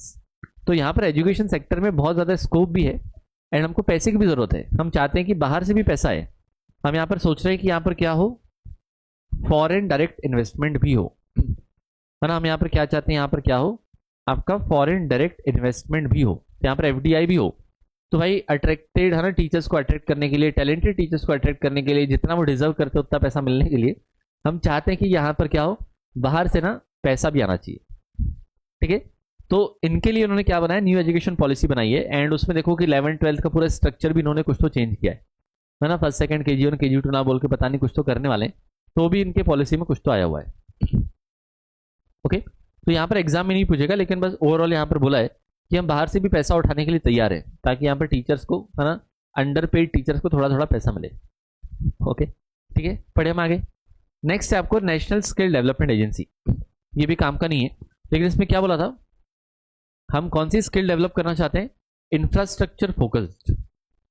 तो यहाँ पर एजुकेशन सेक्टर में बहुत ज़्यादा स्कोप भी है, एंड हमको पैसे की भी ज़रूरत है, हम चाहते हैं कि बाहर से भी पैसा आए। हम यहाँ पर सोच रहे हैं कि यहाँ पर क्या हो, फॉरेन डायरेक्ट इन्वेस्टमेंट भी हो, है ना। हम यहाँ पर क्या चाहते हैं, यहाँ पर क्या हो, आपका फॉरेन डायरेक्ट इन्वेस्टमेंट भी हो, यहाँ पर एफडीआई भी हो। तो भाई अट्रैक्टेड, है ना, टीचर्स को अट्रैक्ट करने के लिए, टैलेंटेड टीचर्स को अट्रैक्ट करने के लिए, जितना वो डिजर्व करते हैं उतना पैसा मिलने के लिए, हम चाहते हैं कि यहाँ पर क्या हो, बाहर से ना पैसा भी आना चाहिए, ठीक है। तो इनके लिए उन्होंने क्या बनाया, न्यू एजुकेशन पॉलिसी बनाई है, एंड उसमें देखो कि 11th 12th का पूरा स्ट्रक्चर भी इन्होंने कुछ तो चेंज किया है ना। फर्स्ट सेकंड केजी1 केजी2 ना बोल के पता नहीं कुछ तो करने वाले हैं, तो भी इनके पॉलिसी में कुछ तो आया हुआ है। ओके, तो यहाँ पर एग्जाम में नहीं पूछेगा, लेकिन बस ओवरऑल यहाँ पर बोला है कि हम बाहर से भी पैसा उठाने के लिए तैयार है, ताकि यहाँ पर टीचर्स को, है ना, अंडर पेड टीचर्स को थोड़ा थोड़ा पैसा मिले। ओके ठीक है, पढ़े हम आगे। नेक्स्ट है आपको नेशनल स्किल डेवलपमेंट एजेंसी, ये भी काम का नहीं है, लेकिन इसमें क्या बोला था, हम कौन सी स्किल डेवलप करना चाहते हैं, इंफ्रास्ट्रक्चर फोकस्ड।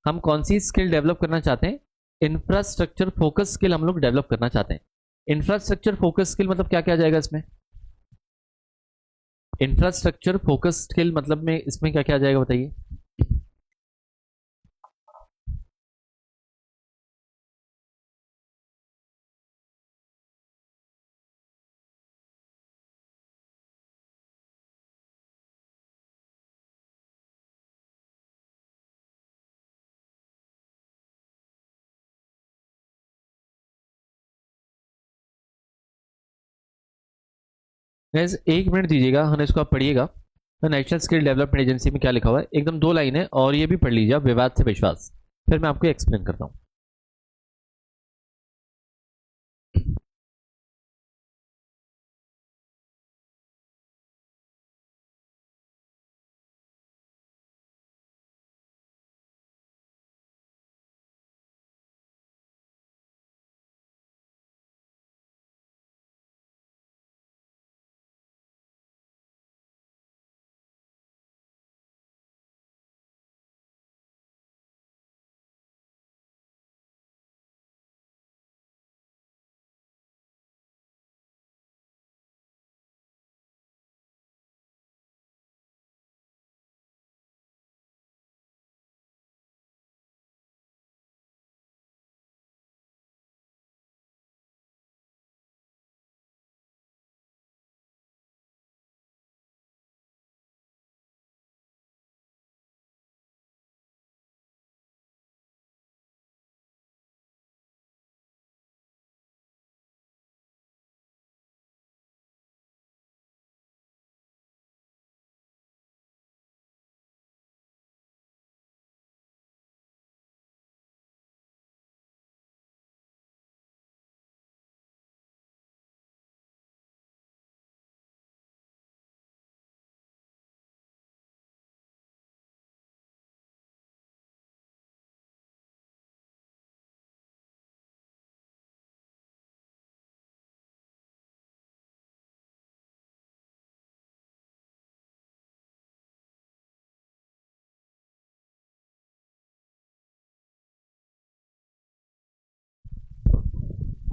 हम कौन सी स्किल डेवलप करना चाहते हैं, इंफ्रास्ट्रक्चर फोकस स्किल हम लोग डेवलप करना चाहते हैं। इंफ्रास्ट्रक्चर फोकस स्किल मतलब क्या क्या जाएगा इसमें, इंफ्रास्ट्रक्चर फोकस स्किल मतलब में इसमें क्या क्या जाएगा बताइए। गैस एक मिनट दीजिएगा, हम इसको आप पढ़िएगा। नेशनल स्किल डेवलपमेंट एजेंसी में क्या लिखा हुआ है, एकदम 2 लाइन है, और ये भी पढ़ लीजिए आप, विवाद से विश्वास, फिर मैं आपको एक्सप्लेन करता हूँ।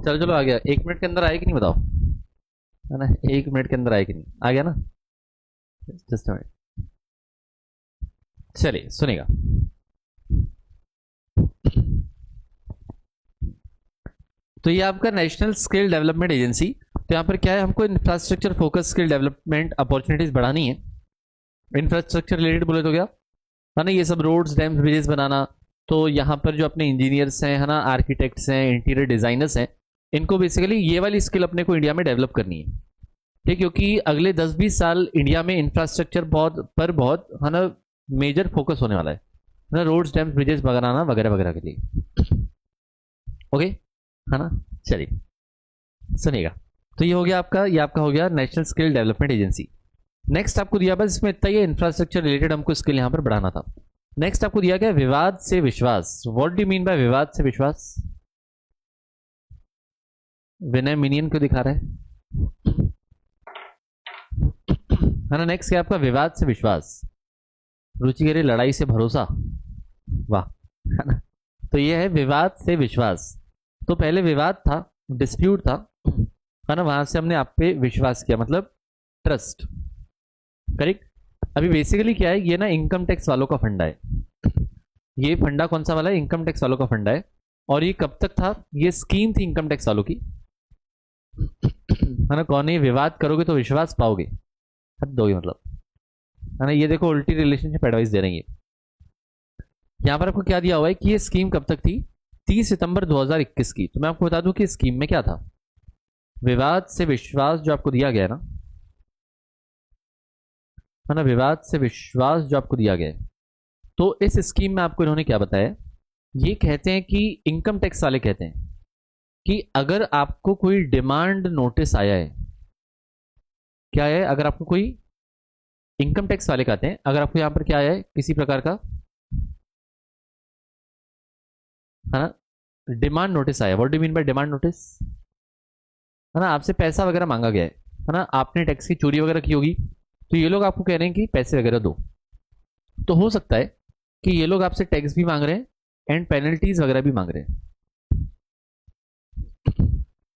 चलो चलो आ गया, 1 मिनट के अंदर आए कि नहीं बताओ, है ना? 1 मिनट के अंदर आए कि नहीं, आ गया ना? जस्ट मिनट, चलिए सुनेगा। तो ये आपका नेशनल स्किल डेवलपमेंट एजेंसी, तो यहाँ पर क्या है, हमको infrastructure focus skill development opportunities बढ़ानी है। इंफ्रास्ट्रक्चर रिलेटेड बोले तो क्या है ना, ये सब रोड्स डैम्स ब्रिजेस बनाना। तो यहाँ पर जो अपने इंजीनियर्स हैं, है ना, आर्किटेक्ट्स हैं, इंटीरियर डिजाइनर्स हैं, इनको बेसिकली ये वाली स्किल अपने को इंडिया में डेवलप करनी है। ठीक, क्योंकि अगले 10-20 साल इंडिया में इंफ्रास्ट्रक्चर बहुत है ना मेजर फोकस होने वाला है ना, रोड्स डैम्स ब्रिजेस बनाना वगैरह वगैरह के लिए। ओके, है ना? चलिए सुनिएगा। तो ये हो गया आपका, ये आपका हो गया national skill development agency. Next आपको दिया, बस इसमें इतना ही इंफ्रास्ट्रक्चर रिलेटेड हमको स्किल यहाँ पर बढ़ाना था। नेक्स्ट आपको दिया गया विवाद से विश्वास। व्हाट डू मीन बाय विवाद से विश्वास? विनय मिनियन क्यों दिखा रहा है ना? नेक्स्ट क्या आपका, विवाद से विश्वास। रुचि कह रही लड़ाई से भरोसा, वाह, है ना? तो ये है विवाद से विश्वास। तो पहले विवाद था, डिस्प्यूट था, है ना, वहां से हमने आप पे विश्वास किया, मतलब ट्रस्ट, करेक्ट। अभी बेसिकली क्या है, ये ना इनकम टैक्स वालों का फंडा है। ये फंडा कौन सा वाला है? इनकम टैक्स वालों का फंडा है। और ये कब तक था? ये स्कीम थी इनकम टैक्स वालों की, है ना। कौन, ये विवाद करोगे तो विश्वास पाओगे, हद दोगे मतलब, है ना। ये देखो उल्टी रिलेशनशिप एडवाइस दे रही है। यहां पर आपको क्या दिया हुआ है कि ये स्कीम कब तक थी? 30 सितंबर 2021 की। तो मैं आपको बता दूं कि स्कीम में क्या था। विवाद से विश्वास जो आपको दिया गया है ना, विवाद से विश्वास जो आपको दिया गया है, तो इस स्कीम में आपको इन्होंने क्या बताया, ये कहते हैं कि इनकम टैक्स वाले कहते हैं कि अगर आपको कोई डिमांड नोटिस आया है, क्या है, अगर आपको कोई, इनकम टैक्स वाले कहते हैं अगर आपको यहां पर क्या आया है, किसी प्रकार का, है ना, डिमांड नोटिस आया। What do mean by demand notice? है ना, आपसे पैसा वगैरह मांगा गया है ना, आपने टैक्स की चोरी वगैरह की होगी, तो ये लोग आपको कह रहे हैं कि पैसे वगैरह दो। तो हो सकता है कि ये लोग आपसे टैक्स भी मांग रहे हैं एंड पेनल्टीज वगैरह भी मांग रहे हैं।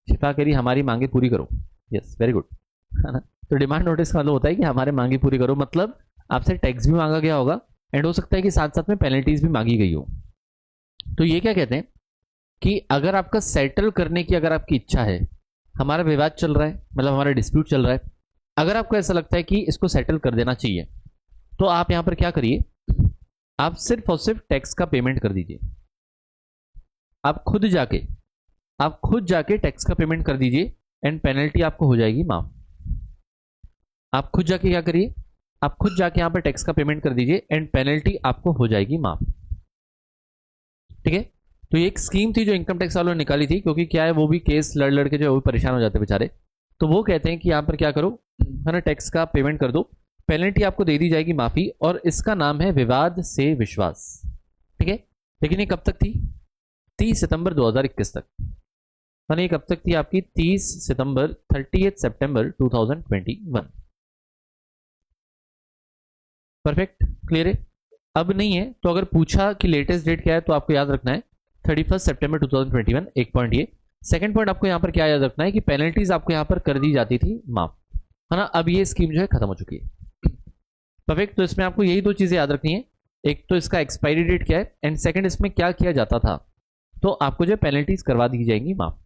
शिफा कह रही हमारी मांगे पूरी करो, यस वेरी गुड, है ना। तो डिमांड नोटिस का मतलब होता है कि हमारे मांगे पूरी करो, मतलब आपसे टैक्स भी मांगा गया होगा एंड हो सकता है कि साथ साथ में पेनल्टीज भी मांगी गई हो। तो ये क्या कहते हैं कि अगर आपका सेटल करने की अगर आपकी इच्छा है, हमारा विवाद चल रहा है, मतलब हमारा डिस्प्यूट चल रहा है, अगर आपको ऐसा लगता है कि इसको सेटल कर देना चाहिए, तो आप यहां पर क्या करिए, आप सिर्फ और सिर्फ टैक्स का पेमेंट कर दीजिए। आप खुद जाके टैक्स का पेमेंट कर दीजिए एंड पेनल्टी आपको हो जाएगी माफ। आप खुद जाके क्या करिए, आप खुद जाके यहां पर टैक्स का पेमेंट कर दीजिए एंड पेनल्टी आपको हो जाएगी माफ। ठीक है। तो ये एक स्कीम थी जो इनकम टैक्स वालों ने निकाली थी, क्योंकि क्या है, वो भी केस लड़ लड़ के जो है वो परेशान हो जाते बेचारे। तो वो कहते हैं कि यहां पर क्या करो, है ना, टैक्स का पेमेंट कर दो, पेनल्टी आपको दे दी जाएगी माफी, और इसका नाम है विवाद से विश्वास। ठीक है। लेकिन ये कब तक थी? 30 सितंबर 2021 तक, यानी ये कब तक थी आपकी? 30 सितंबर 30 सितंबर 2021। परफेक्ट, क्लियर है? अब नहीं है तो अगर पूछा कि लेटेस्ट डेट क्या है, तो आपको याद रखना है 31 सितंबर 2021, एक पॉइंट ये। सेकंड पॉइंट आपको यहां पर क्या याद रखना है कि पेनल्टीज आपको यहां पर कर दी जाती थी माफ, है ना। अब ये स्कीम जो है खत्म हो चुकी है। परफेक्ट। तो इसमें आपको यही दो चीजें याद रखनी है, एक तो इसका एक्सपायरी डेट क्या है एंड सेकंड इसमें क्या किया जाता था, तो आपको जो पेनल्टीज करवा दी जाएंगी माफ।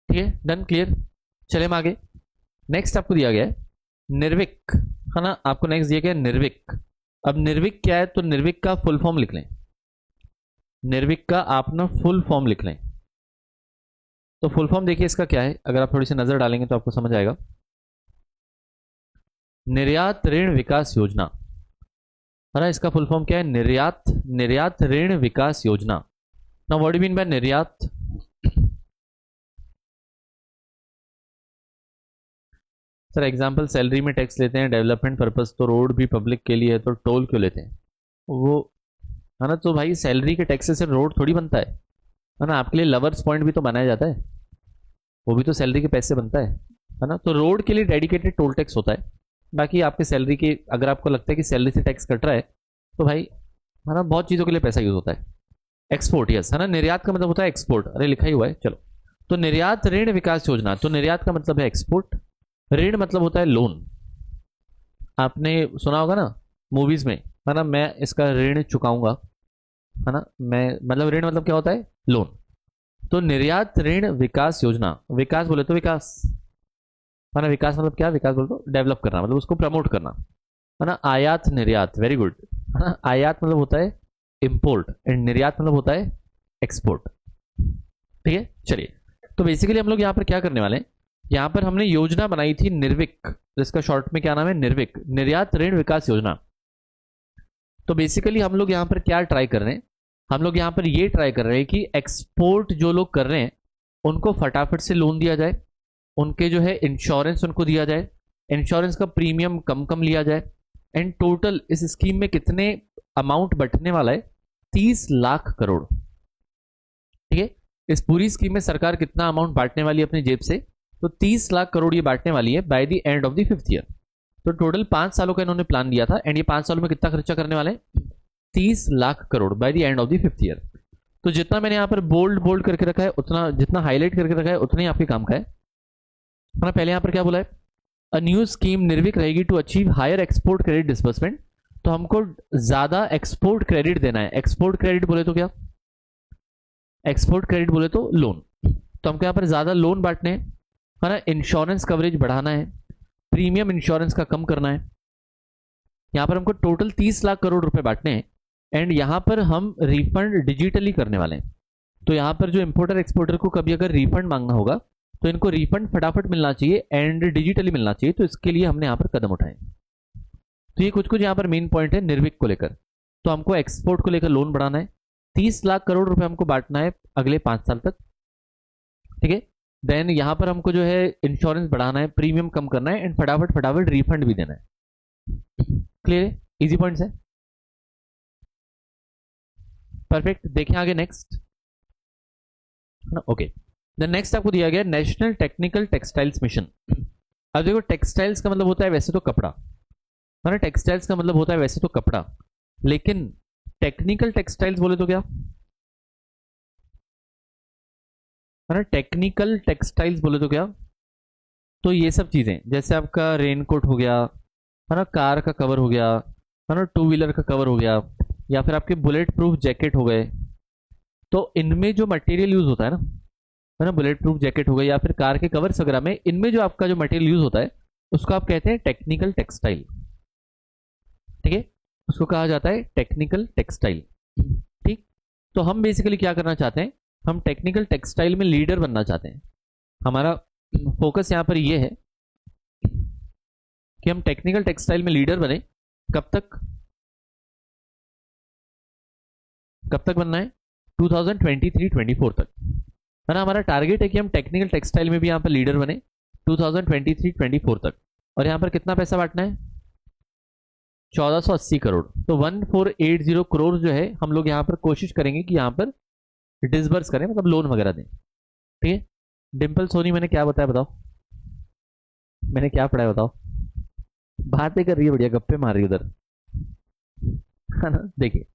ठीक है, डन, क्लियर। चले हम आगे। नेक्स्ट आपको दिया गया है निर्विक, है ना, आपको नेक्स्ट दिया गया निर्विक। अब निर्विक क्या है, तो निर्विक का फुल फॉर्म लिख लें, निर्विक का आप ना फुल फॉर्म लिख लें। तो फुल फॉर्म देखिए इसका क्या है, अगर आप थोड़ी सी नजर डालेंगे तो आपको समझ आएगा। निर्यात ऋण विकास योजना, है ना, इसका फुल फॉर्म क्या है? निर्यात ऋण विकास योजना। ना व्हाट डू मीन बाय निर्यात? सर एग्जांपल, सैलरी में टैक्स लेते हैं, डेवलपमेंट पर्पस, तो रोड भी पब्लिक के लिए है, तो टोल क्यों लेते हैं वो, है ना। तो भाई सैलरी के टैक्स से रोड थोड़ी बनता है ना। आपके लिए लवर्स पॉइंट भी तो बनाया जाता है, वो भी तो सैलरी के पैसे बनता है ना। तो रोड के लिए डेडिकेटेड टोल टैक्स होता है। बाकी आपके सैलरी की, अगर आपको लगता है कि सैलरी से टैक्स कट रहा है, तो भाई, है ना, बहुत चीज़ों के लिए पैसा यूज होता है। एक्सपोर्ट, यस, है ना। निर्यात का मतलब होता है एक्सपोर्ट, अरे लिखा ही हुआ है, चलो। तो निर्यात ऋण विकास योजना, तो निर्यात का मतलब है एक्सपोर्ट, ऋण मतलब होता है लोन। आपने सुना होगा ना मूवीज में, है ना, मैं इसका ऋण चुकाऊंगा, है ना, मैं मतलब ऋण मतलब क्या होता है, लोन। तो निर्यात ऋण विकास योजना, विकास बोले तो विकास, है ना, विकास मतलब क्या, विकास बोले तो डेवलप करना, मतलब उसको प्रमोट करना, है ना। आयात निर्यात, वेरी गुड, है ना। आयात मतलब होता है इंपोर्ट एंड निर्यात मतलब होता है एक्सपोर्ट। ठीक है, चलिए। तो बेसिकली हम लोग यहाँ पर क्या करने वाले हैं, यहाँ पर हमने योजना बनाई थी निर्विक, जिसका शॉर्ट में क्या नाम है, निर्विक, निर्यात ऋण विकास योजना। तो बेसिकली हम लोग यहाँ पर क्या ट्राई कर रहे हैं, हम लोग यहाँ पर ये ट्राई कर रहे हैं कि एक्सपोर्ट जो लोग कर रहे हैं उनको फटाफट से लोन दिया जाए, उनके जो है इंश्योरेंस उनको दिया जाए, इंश्योरेंस का प्रीमियम कम कम लिया जाए, एंड टोटल इस स्कीम में कितने अमाउंट बंटने वाला है, 30 लाख करोड़। ठीक है, इस पूरी स्कीम में सरकार कितना अमाउंट बांटने वाली है अपनी जेब से, तो 30 लाख करोड़ ये बांटने वाली है by the end of the 5th year. तो टोटल 5 सालों का इन्होंने प्लान दिया था, एंड ये 5 सालों में कितना खर्चा करने वाले हैं, 30 lakh crore by the end of the 5th year. तो जितना मैंने यहाँ पर बोल्ड बोल्ड करके रखा है, उतना जितना हाईलाइट करके रखा है उतना ही आपके काम का है ना। पहले यहाँ पर क्या बोला है, अ न्यू स्कीम निर्विक रहेगी to achieve higher export credit disbursement. तो हमको ज्यादा एक्सपोर्ट क्रेडिट देना है, एक्सपोर्ट क्रेडिट बोले तो क्या, एक्सपोर्ट क्रेडिट बोले तो लोन। तो हमको यहाँ पर ज्यादा लोन बांटने हैं, है ना, इंश्योरेंस कवरेज बढ़ाना है, प्रीमियम इंश्योरेंस का कम करना है। यहाँ पर हमको टोटल 30 लाख करोड़ रुपए बांटने हैं, एंड यहाँ पर हम रिफंड डिजिटली करने वाले हैं। तो यहाँ पर जो इंपोर्टर एक्सपोर्टर को कभी अगर रिफंड मांगना होगा तो इनको रिफंड फटाफट मिलना चाहिए एंड डिजिटली मिलना चाहिए, तो इसके लिए हमने यहाँ पर कदम उठाए। तो ये कुछ कुछ यहाँ पर मेन पॉइंट है निर्विक को लेकर। तो हमको एक्सपोर्ट को लेकर लोन बढ़ाना है, 30 लाख करोड़ रुपए हमको बांटना है अगले 5 साल तक। ठीक है, देन यहाँ पर हमको जो है इंश्योरेंस बढ़ाना है, प्रीमियम कम करना है, एंड फटाफट फटाफट रिफंड भी देना है। क्लियर है, इजी पॉइंट्स है, परफेक्ट। देखें आगे नेक्स्ट, ओके। देन नेक्स्ट आपको दिया गया नेशनल टेक्निकल टेक्सटाइल्स मिशन। अब देखो टेक्सटाइल्स का मतलब होता है वैसे तो कपड़ा, है ना, टेक्सटाइल्स का मतलब होता है वैसे तो कपड़ा, लेकिन टेक्निकल टेक्सटाइल्स बोले तो क्या, है ना, टेक्निकल टेक्सटाइल्स बोले तो क्या, तो ये सब चीजें जैसे आपका रेनकोट हो गया, है ना, कार का कवर हो गया, है ना, टू व्हीलर का कवर हो गया, या फिर आपके बुलेट प्रूफ जैकेट हो गए। तो इनमें जो मटेरियल यूज होता है ना, बुलेट प्रूफ जैकेट हो गई या फिर कार के कवर्स वगैरह में, इनमें जो आपका जो मटेरियल यूज होता है उसको आप कहते हैं टेक्निकल टेक्सटाइल। ठीक है, उसको कहा जाता है टेक्निकल टेक्सटाइल। ठीक, तो हम बेसिकली क्या करना चाहते हैं, हम टेक्निकल टेक्सटाइल में लीडर बनना चाहते हैं। हमारा फोकस यहां पर ये है कि हम टेक्निकल टेक्सटाइल में लीडर बने। कब तक, कब तक बनना है, 2023-24 तक, है ना। हमारा टारगेट है कि हम टेक्निकल टेक्सटाइल में भी यहाँ पर लीडर बने 2023-24 तक। और यहाँ पर कितना पैसा बांटना है, 1480 करोड़। तो 1480 करोड़ जो है हम लोग यहाँ पर कोशिश करेंगे कि यहाँ पर डिसबर्स करें, मतलब लोन वगैरह दें। ठीक है, डिम्पल सोनी मैंने क्या बताया बताओ, मैंने क्या पढ़ाया बताओ, बातें कर रही है, बढ़िया गप्पे मार रही है उधर, है ना। देखिए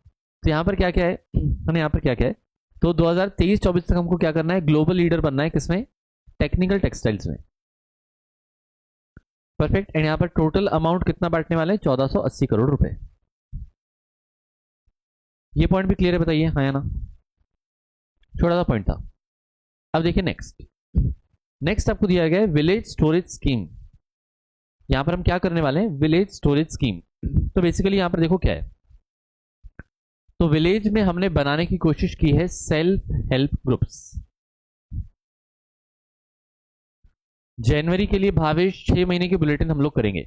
तो यहाँ पर क्या क्या है, यहाँ पर क्या क्या है, तो 2023-24 तक हमको क्या करना है, ग्लोबल लीडर बनना है, किसमें, टेक्निकल टेक्सटाइल्स में। परफेक्ट, एंड यहाँ पर टोटल अमाउंट कितना बांटने वाले हैं, 1480 करोड़ रुपए। ये पॉइंट भी क्लियर है, बताइए हाँ या ना, छोटा सा पॉइंट था। अब देखिए नेक्स्ट, नेक्स्ट आपको दिया गया है विलेज स्टोरेज स्कीम। यहां पर हम क्या करने वाले हैं, विलेज स्टोरेज स्कीम। तो बेसिकली यहां पर देखो क्या है, तो विलेज में हमने बनाने की कोशिश की है सेल्फ हेल्प ग्रुप्स। जनवरी के लिए भावेश 6 महीने की बुलेटिन हम लोग करेंगे,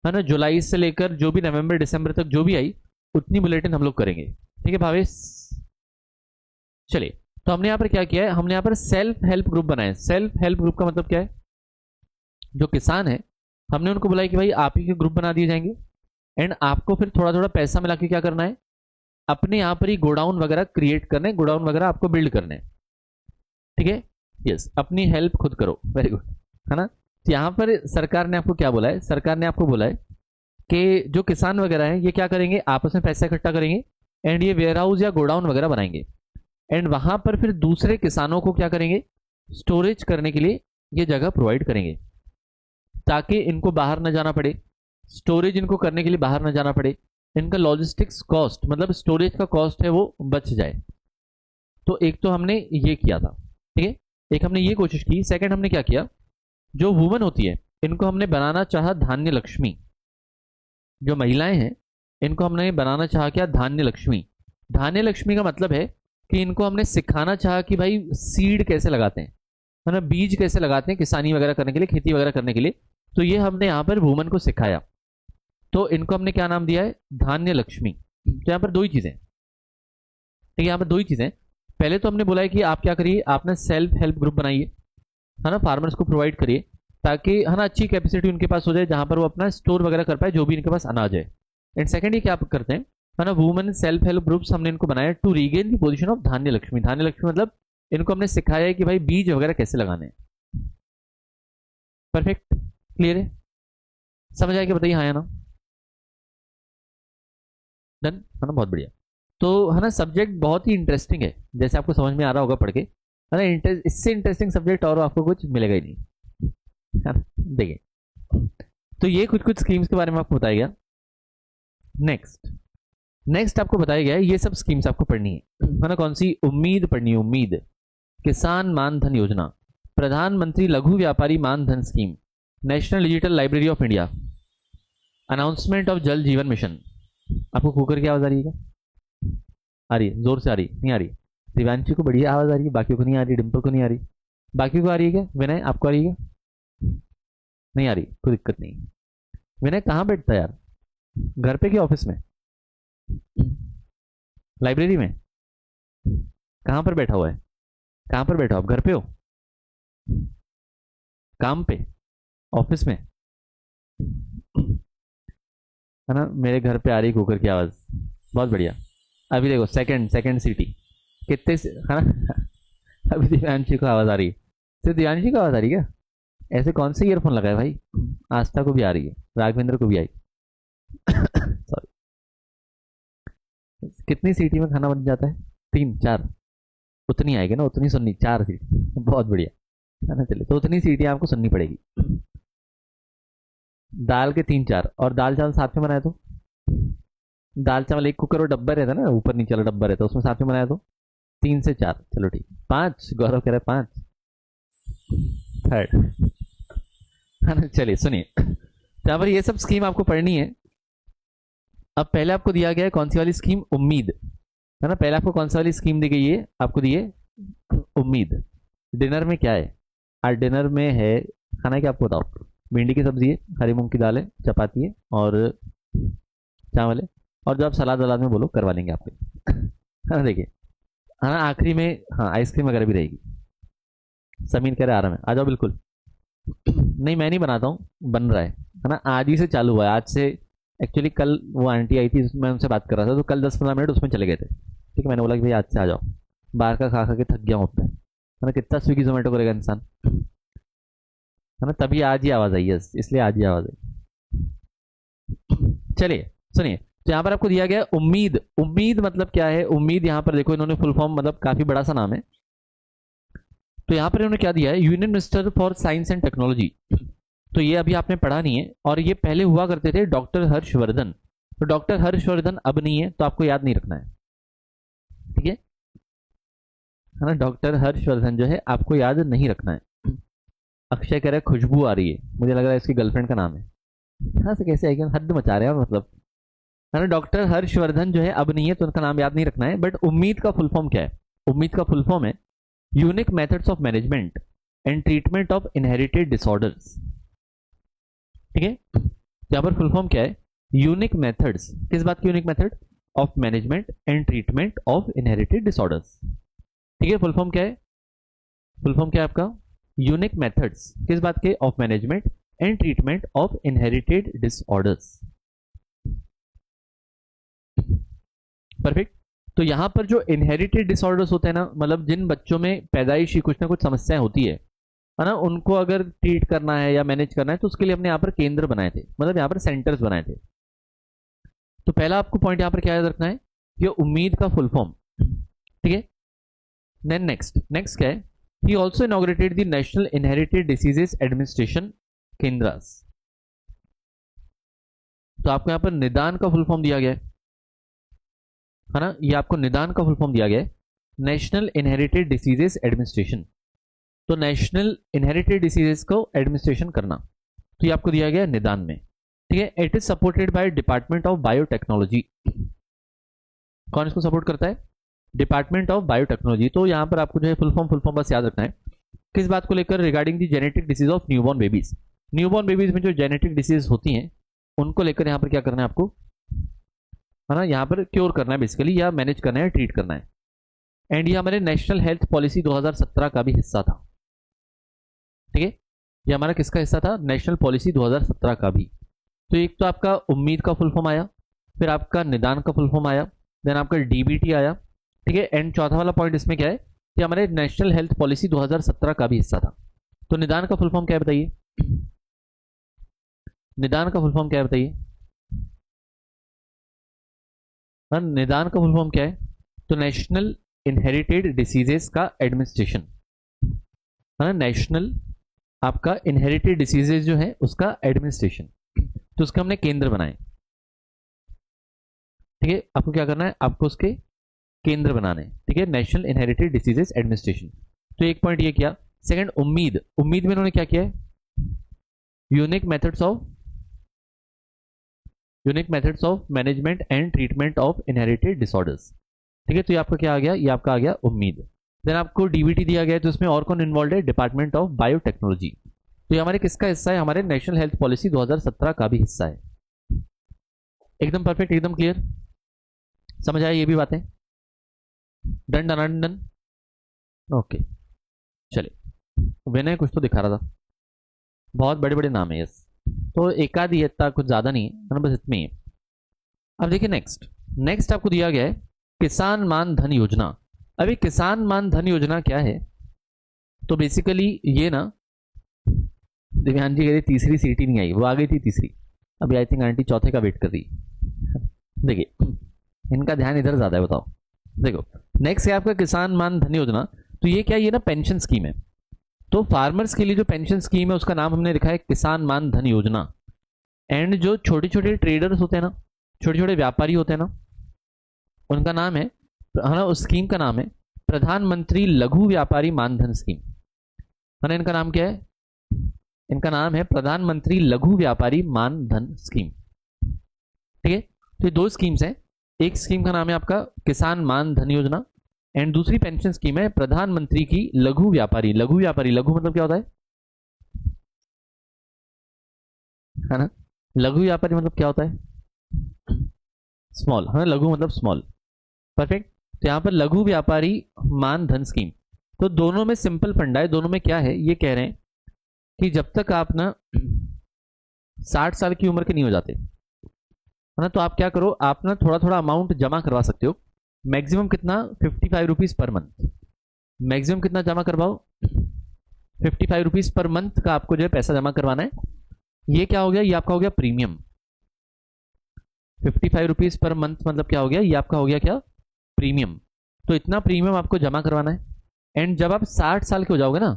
है ना। जुलाई से लेकर जो भी नवंबर दिसंबर तक जो भी आई उतनी बुलेटिन हम लोग करेंगे। ठीक है भावेश, चलिए। तो हमने यहां पर क्या किया है, हमने यहां पर सेल्फ हेल्प ग्रुप बनाए। सेल्फ हेल्प ग्रुप का मतलब क्या है, जो किसान है हमने उनको बुलाया कि भाई आप ही के ग्रुप बना दिए जाएंगे, एंड आपको फिर थोड़ा थोड़ा पैसा मिला के क्या करना है, अपने यहां पर ही गोडाउन वगैरह क्रिएट करने, गोडाउन वगैरह आपको बिल्ड करने। ठीक है, यस, अपनी हेल्प खुद करो, वेरी गुड, है ना। तो यहां पर सरकार ने आपको क्या बोला है, सरकार ने आपको बोला है कि जो किसान वगैरह है ये क्या करेंगे, आपस में पैसा इकट्ठा करेंगे एंड ये वेयर हाउस या गोडाउन वगैरह बनाएंगे। एंड वहां पर फिर दूसरे किसानों को क्या करेंगे, स्टोरेज करने के लिए ये जगह प्रोवाइड करेंगे, ताकि इनको बाहर न जाना पड़े, स्टोरेज इनको करने के लिए बाहर न जाना पड़े, इनका लॉजिस्टिक्स कॉस्ट मतलब स्टोरेज का कॉस्ट है वो बच जाए। तो एक तो हमने ये किया था, ठीक है, एक हमने ये कोशिश की। सेकंड हमने क्या किया, जो वुमन होती है इनको हमने बनाना चाहा धान्य लक्ष्मी, जो महिलाएं हैं इनको हमने बनाना चाहा क्या, धान्य लक्ष्मी। धान्य लक्ष्मी का मतलब है कि इनको हमने सिखाना चाहा कि भाई सीड कैसे लगाते हैं, है ना, बीज कैसे लगाते हैं किसानी वगैरह करने के लिए, खेती वगैरह करने के लिए। तो ये हमने यहाँ पर वुमन को सिखाया, तो इनको हमने क्या नाम दिया है, धान्य लक्ष्मी। तो यहाँ पर दो ही चीजें, ठीक है, यहाँ पर दो ही चीजें। पहले तो हमने बोला है कि आप क्या करिए, आपने सेल्फ हेल्प ग्रुप बनाइए, है ना, फार्मर्स को प्रोवाइड करिए, ताकि है ना अच्छी कैपेसिटी उनके पास हो जाए जहां पर वो अपना स्टोर वगैरह कर पाए जो भी इनके पास अनाज है। एंड सेकंड ये क्या आप करते हैं, है ना, वुमेन सेल्फ हेल्प ग्रुप्स हमने इनको बनाया to regain the position of Dhanya Lakshmi. धान्य लक्ष्मी मतलब इनको हमने सिखाया है कि भाई बीज वगैरह कैसे लगाने हैं। परफेक्ट, क्लियर है, समझ आया कि बताइए हाँ या ना, डन है ना, बहुत बढ़िया। तो है ना सब्जेक्ट बहुत ही इंटरेस्टिंग है, जैसे आपको समझ में आ रहा होगा पढ़ के, है ना, इससे इंटरेस्टिंग सब्जेक्ट और आपको कुछ मिलेगा ही नहीं, है ना। देखिए, तो ये कुछ कुछ स्कीम्स के बारे में आपको बताया गया। नेक्स्ट आपको बताया गया है ये सब स्कीम्स आपको पढ़नी है ना, कौन सी, उम्मीद पढ़नी है, उम्मीद, किसान मान धन योजना, प्रधानमंत्री लघु व्यापारी मान धन scheme, national digital library of India, announcement of जल जीवन मिशन। आपको कुकर की आवाज आ रही है क्या, आ रही है, जोर से आ रही, नहीं आ रही, दिव्यांशी को बढ़िया आवाज आ रही है, बाकियों को नहीं आ रही, डिम्पल को नहीं आ रही, बाकियों को आ रही है क्या, विनय आपको आ रही है क्या, नहीं आ रही, कोई दिक्कत नहीं। विनय कहाँ बैठता है यार, घर पे कि ऑफिस में, लाइब्रेरी में, कहाँ पर बैठा हुआ है, कहाँ पर बैठा हो आप, घर पे हो, काम पे, ऑफिस में, है ना, मेरे घर पे आ रही कुकर की आवाज, बहुत बढ़िया। अभी देखो सेकंड सीटी कितने है ना अभी दिव्यांशी को आवाज आ रही है, सिर्फ दिव्यांशी को आवाज आ रही है क्या, ऐसे कौन से ईयरफोन लगाए भाई, आस्था को भी आ रही है, राघवेंद्र को भी आई सॉरी। कितनी सीटी में खाना बन जाता है, 3 4, उतनी आएगी ना, उतनी सुननी, 4 सीटी, बहुत बढ़िया, है ना। चलिए, तो उतनी सीटी आपको सुननी पड़ेगी। दाल के 3 4, और दाल चावल साथ में बनाए तो, दाल चावल एक कुकर और डब्बा रहता है ना, ऊपर नीचे वाला डब्बा रहता है, उसमें साथ में बनाया तो 3 से 4, चलो ठीक, 5, गौरव कह रहे 5, थर्ड, है ना। चलिए सुनिए, यहाँ पर ये सब स्कीम आपको पढ़नी है। अब पहले आपको दिया गया है कौन सी वाली स्कीम, उम्मीद, है ना, पहले आपको कौन सी वाली स्कीम दी गई है, आपको दी है उम्मीद। डिनर में क्या है, आज डिनर में है, खाना है क्या आपको बताओ, भिंडी की सब्जी है, हरी मूंग की दाल है, चपाती है और चावल है, और जो आप सलाद वलाद में बोलो करवा लेंगे आपके है ना। देखिए, है ना, आखिरी में हाँ आइसक्रीम वगैरह भी रहेगी। समीन कह रहे आ रहा है, आ जाओ बिल्कुल नहीं मैं नहीं बनाता हूँ, बन रहा है ना, आज ही से चालू हुआ है, आज से। एक्चुअली कल वो आंटी आई थी, मैं उनसे बात कर रहा था, तो कल 10 15 मिनट उसमें चले गए थे, ठीक है, मैंने बोला कि भाई आज से आ जाओ, बाहर का खा खा के थक गया हूँ पे, है ना, कितना स्विगी जोमेटो करेगा इंसान, है ना, तभी आज ही आवाज आई है, इसलिए आज ही आवाज आई। चलिए सुनिए, तो यहाँ पर आपको दिया गया उम्मीद। उम्मीद मतलब क्या है, उम्मीद यहाँ पर देखो इन्होंने फुल फॉर्म, मतलब काफी बड़ा सा नाम है, तो यहाँ पर इन्होंने क्या दिया है, union minister for science and technology. तो ये अभी आपने पढ़ा नहीं है, और ये पहले हुआ करते थे डॉक्टर हर्षवर्धन। तो डॉक्टर हर्षवर्धन अब नहीं है, तो आपको याद नहीं रखना है, ठीक है ना, डॉक्टर हर्षवर्धन जो है आपको याद नहीं रखना है। अक्षय कह रहे खुशबू आ रही है, मुझे लग रहा है इसकी गर्लफ्रेंड का नाम है, हाँ से कैसे आएगी, हद मचा रहे हैं मतलब, है ना। डॉक्टर हर्षवर्धन जो है अब नहीं है, तो उनका नाम याद नहीं रखना है। बट उम्मीद का फुल फॉर्म क्या है, उम्मीद का फुल फॉर्म है unique methods of management and treatment of inherited disorders, ठीक है। यहाँ पर फुल फॉर्म क्या है, यूनिक मेथड्स, किस बात की unique method, of management and treatment of inherited disorders, ठीक है। फुल फॉर्म क्या है, फुल फॉर्म क्या है आपका, यूनिक मेथड्स, किस बात के, of management and treatment of inherited disorders, perfect. तो यहां पर जो इनहेरिटेड डिसऑर्डर्स होते हैं ना, मतलब जिन बच्चों में पैदाइशी कुछ ना कुछ समस्याएं होती है ना, उनको अगर ट्रीट करना है या मैनेज करना है, तो उसके लिए हमने यहाँ पर केंद्र बनाए थे, मतलब यहाँ पर सेंटर्स बनाए थे। तो पहला आपको पॉइंट यहाँ पर क्या याद रखना है, ये उम्मीद का फुल फॉर्म, ठीक है। देन नेक्स्ट क्या है, he also inaugurated the national inherited diseases administration केंद्रास। तो आपको यहाँ पर निदान का फुल फॉर्म दिया गया है ना, ये आपको निदान का फुल फॉर्म दिया गया है, नेशनल इनहेरिटेड डिसीजेस एडमिनिस्ट्रेशन। तो नेशनल इनहेरिटेड डिसीजेस को एडमिनिस्ट्रेशन करना, तो ये आपको दिया गया है निदान में, ठीक है। It is supported by department of biotechnology. कौन इसको सपोर्ट करता है? Department of biotechnology. तो यहाँ पर आपको जो है फुल फॉर्म बस याद रखना है, किस बात को लेकर, regarding the genetic disease of newborn babies. Newborn babies में जो जेनेटिक डिसीज होती हैं उनको लेकर यहाँ पर क्या करना है आपको, है ना, यहाँ पर क्योर करना है बेसिकली, या मैनेज करना है, ट्रीट करना है। एंड ये हमारे नेशनल हेल्थ पॉलिसी 2017 का भी हिस्सा था, ठीक है। ये हमारा किसका हिस्सा था? नेशनल पॉलिसी 2017 का भी। तो एक तो आपका उम्मीद का फुल फॉर्म आया, फिर आपका निदान का फुल फॉर्म आया, देन आपका डीबीटी आया, ठीक है। एंड चौथा वाला पॉइंट इसमें क्या है कि हमारे नेशनल हेल्थ पॉलिसी 2017 का भी हिस्सा था। तो निदान का फुल फॉर्म क्या है बताइए? निदान का फुल फॉर्म क्या है बताइए? निदान का फुल फॉर्म क्या है? तो नेशनल इनहेरिटेड डिसीजेस का एडमिनिस्ट्रेशन, है ना, नेशनल आपका इनहेरिटेड डिसीजेस जो है उसका एडमिनिस्ट्रेशन, तो उसके हमने केंद्र बनाए, ठीक है। आपको क्या करना है? आपको उसके केंद्र बनाने, ठीक है, नेशनल इनहेरिटेड डिसीजेस एडमिनिस्ट्रेशन। तो एक पॉइंट ये किया। सेकंड उम्मीद, उम्मीद में उन्होंने क्या किया है? Unique methods of management and treatment of inherited disorders, ठीक है। तो ये आपका क्या आ गया? ये आपका आ गया उम्मीद। देन आपको डीबीटी दिया गया है, तो इसमें और कौन इन्वॉल्व है? Department of biotechnology. तो ये हमारे किसका हिस्सा है? हमारे नेशनल हेल्थ पॉलिसी 2017 का भी हिस्सा है। एकदम परफेक्ट, एकदम क्लियर, समझ आया ये भी बातें? Done done done, okay. चलिए, विनय कुछ तो दिखा रहा था, बहुत बड़े बड़े नाम है, यस। तो एक आध ही इतना कुछ ज्यादा नहीं है, बस इतने ही है। अब देखिए नेक्स्ट आपको दिया गया है किसान मान धन योजना। अभी किसान मान धन योजना क्या है? तो बेसिकली ये ना, दिव्यांश जी कह रही तीसरी सीटी नहीं आई, वो आ गई थी तीसरी, अभी आई थिंक आंटी चौथे का वेट कर रही। देखिए इनका ध्यान इधर ज्यादा है, बताओ। देखो नेक्स्ट है आपका किसान मान धन योजना। तो ये क्या, ये ना पेंशन स्कीम है। तो फार्मर्स के लिए जो पेंशन स्कीम है उसका नाम हमने लिखा है किसान मान धन योजना। एंड जो छोटे छोटे ट्रेडर्स होते हैं ना, छोटे छोटे व्यापारी होते हैं ना, उनका नाम है ना, उस स्कीम का नाम है प्रधानमंत्री लघु व्यापारी मानधन स्कीम, है ना। इनका नाम क्या है? इनका नाम है प्रधानमंत्री लघु व्यापारी मानधन स्कीम, ठीक है। तो ये दो स्कीम्स हैं, एक स्कीम का नाम है आपका किसान मान धन योजना, एंड दूसरी पेंशन स्कीम है प्रधानमंत्री की लघु व्यापारी। लघु मतलब क्या होता है ना? लघु व्यापारी मतलब क्या होता है? स्मॉल, हाँ, लघु मतलब स्मॉल, परफेक्ट। तो यहां पर लघु व्यापारी मान धन स्कीम, तो दोनों में सिंपल फंडा है। दोनों में क्या है, ये कह रहे हैं कि जब तक आप ना 60 साल की उम्र के नहीं हो जाते, है ना, तो आप क्या करो, आप ना थोड़ा थोड़ा अमाउंट जमा करवा सकते हो। मैक्सिमम कितना? 55 रुपीज पर मंथ। मैक्सिमम कितना जमा करवाओ? 55 रुपीज पर मंथ का आपको जो है पैसा जमा करवाना है। ये क्या हो गया? ये आपका हो गया प्रीमियम। 55 रुपीज पर मंथ मतलब क्या हो गया? ये आपका हो गया क्या? प्रीमियम। तो इतना प्रीमियम आपको जमा करवाना है। एंड जब आप 60 साल के हो जाओगे ना,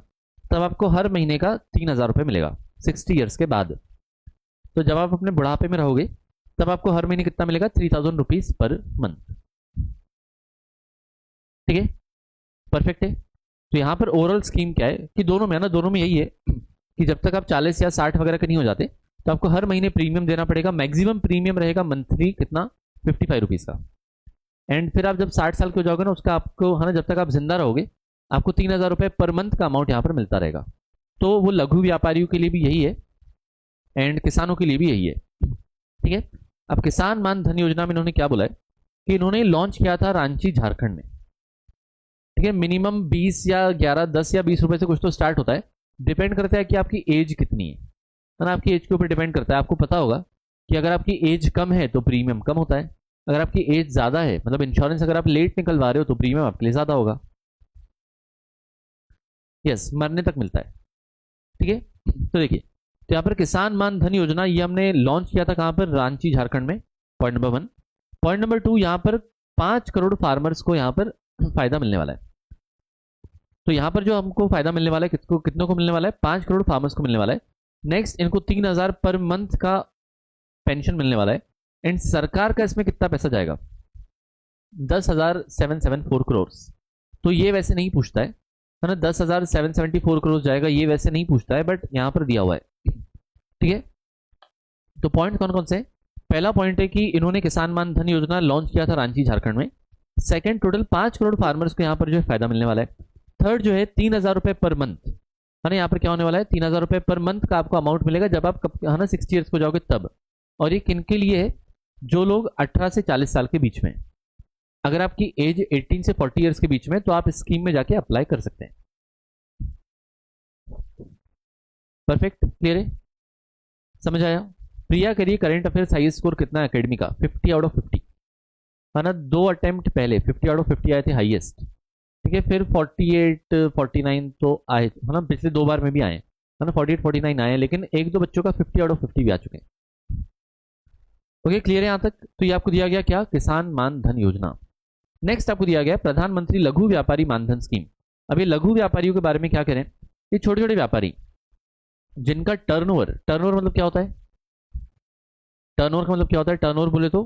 तब आपको हर महीने का 3000 रुपये मिलेगा 60 ईयर्स के बाद। तो जब आप अपने बुढ़ापे में रहोगे तब आपको हर महीने कितना मिलेगा? 3000 रुपीज पर मंथ, ठीक है, परफेक्ट है। तो यहां पर ओवरऑल स्कीम क्या है कि दोनों में है ना, दोनों में यही है कि जब तक आप 40 या 60 वगैरह के नहीं हो जाते तो आपको हर महीने प्रीमियम देना पड़ेगा। मैक्सिमम प्रीमियम रहेगा मंथली कितना? 55 रुपीज का। एंड फिर आप जब 60 साल के हो जाओगे ना, उसका आपको है ना, जब तक आप जिंदा रहोगे आपको 3000 रुपये पर मंथ का अमाउंट यहाँ पर मिलता रहेगा। तो वो लघु व्यापारियों के लिए भी यही है एंड किसानों के लिए भी यही है, ठीक है। अब किसान मान धन योजना में इन्होंने क्या बोला है कि इन्होंने लॉन्च किया था रांची झारखंड में, ठीक है। मिनिमम 20 या 11, 10 या 20 रुपए से कुछ तो स्टार्ट होता है, डिपेंड करता है कि आपकी एज कितनी है ना, आपकी एज के ऊपर डिपेंड करता है। आपको पता होगा कि अगर आपकी एज कम है तो प्रीमियम कम होता है, अगर आपकी एज ज्यादा है, मतलब इंश्योरेंस अगर आप लेट निकलवा रहे हो तो प्रीमियम आपके लिए ज्यादा होगा। यस, मरने तक मिलता है, ठीक है। तो देखिए, तो यहाँ पर किसान मान धन योजना ये हमने लॉन्च किया था कहाँ पर? रांची झारखंड में, पॉइंट नंबर 1। पॉइंट नंबर 2, यहाँ पर 5 करोड़ फार्मर्स को यहाँ पर फायदा मिलने वाला है। तो यहाँ पर जो हमको फायदा मिलने वाला है किसको, कितनों को मिलने वाला है, 5 करोड़ फार्मर्स को मिलने वाला है। नेक्स्ट इनको 3,000 पर मंथ का पेंशन मिलने वाला है। एंड सरकार का इसमें कितना पैसा जाएगा, 10,774 करोड़। तो ये वैसे नहीं पूछता है ना, 10,774 करोड़ जाएगा, ये वैसे नहीं पूछता है, बट यहां पर दिया हुआ है। ठीक है, तो पॉइंट कौन कौन से, पहला पॉइंट है कि इन्होंने किसान मान धन योजना लॉन्च किया था रांची झारखंड में। सेकंड, टोटल 5 करोड़ फार्मर्स को यहाँ पर जो है फायदा मिलने वाला है। थर्ड जो है 3,000 रुपए पर मंथ, है ना, यहाँ पर क्या होने वाला है, 3,000 रुपए पर मंथ का आपको अमाउंट मिलेगा जब आप है ना 60 ईयर्स को जाओगे तब। और ये किन के लिए है, जो लोग 18 से 40 साल के बीच में, अगर आपकी एज 18 से 40 ईयर्स के बीच में, तो आप इस स्कीम में जाके अप्लाई कर सकते हैं। परफेक्ट, क्लियर है, समझ आया। प्रिया करिए करंट अफेयर्स हाईएस्ट स्कोर कितना है एकेडमी का, 50 आउट ऑफ 50, है ना, 2 अटेम्प्ट पहले 50 आउट ऑफ 50 आए थे हाईएस्ट। ठीक है, फिर 48 49 तो आए, है ना, पिछले 2 बार में भी आए, है ना, 48 49 आए, लेकिन एक दो बच्चों का 50 आउट ऑफ 50 भी आ चुके हैं। ओके, क्लियर है यहां तक। तो ये आपको दिया गया क्या, किसान मान धन योजना। नेक्स्ट आपको दिया गया प्रधानमंत्री लघु व्यापारी मानधन स्कीम। अब ये लघु व्यापारियों के बारे में क्या करें, ये छोटे छोटे व्यापारी जिनका टर्नओवर, टर्नओवर मतलब क्या होता है, टर्नओवर का मतलब क्या होता है, टर्नओवर बोले तो,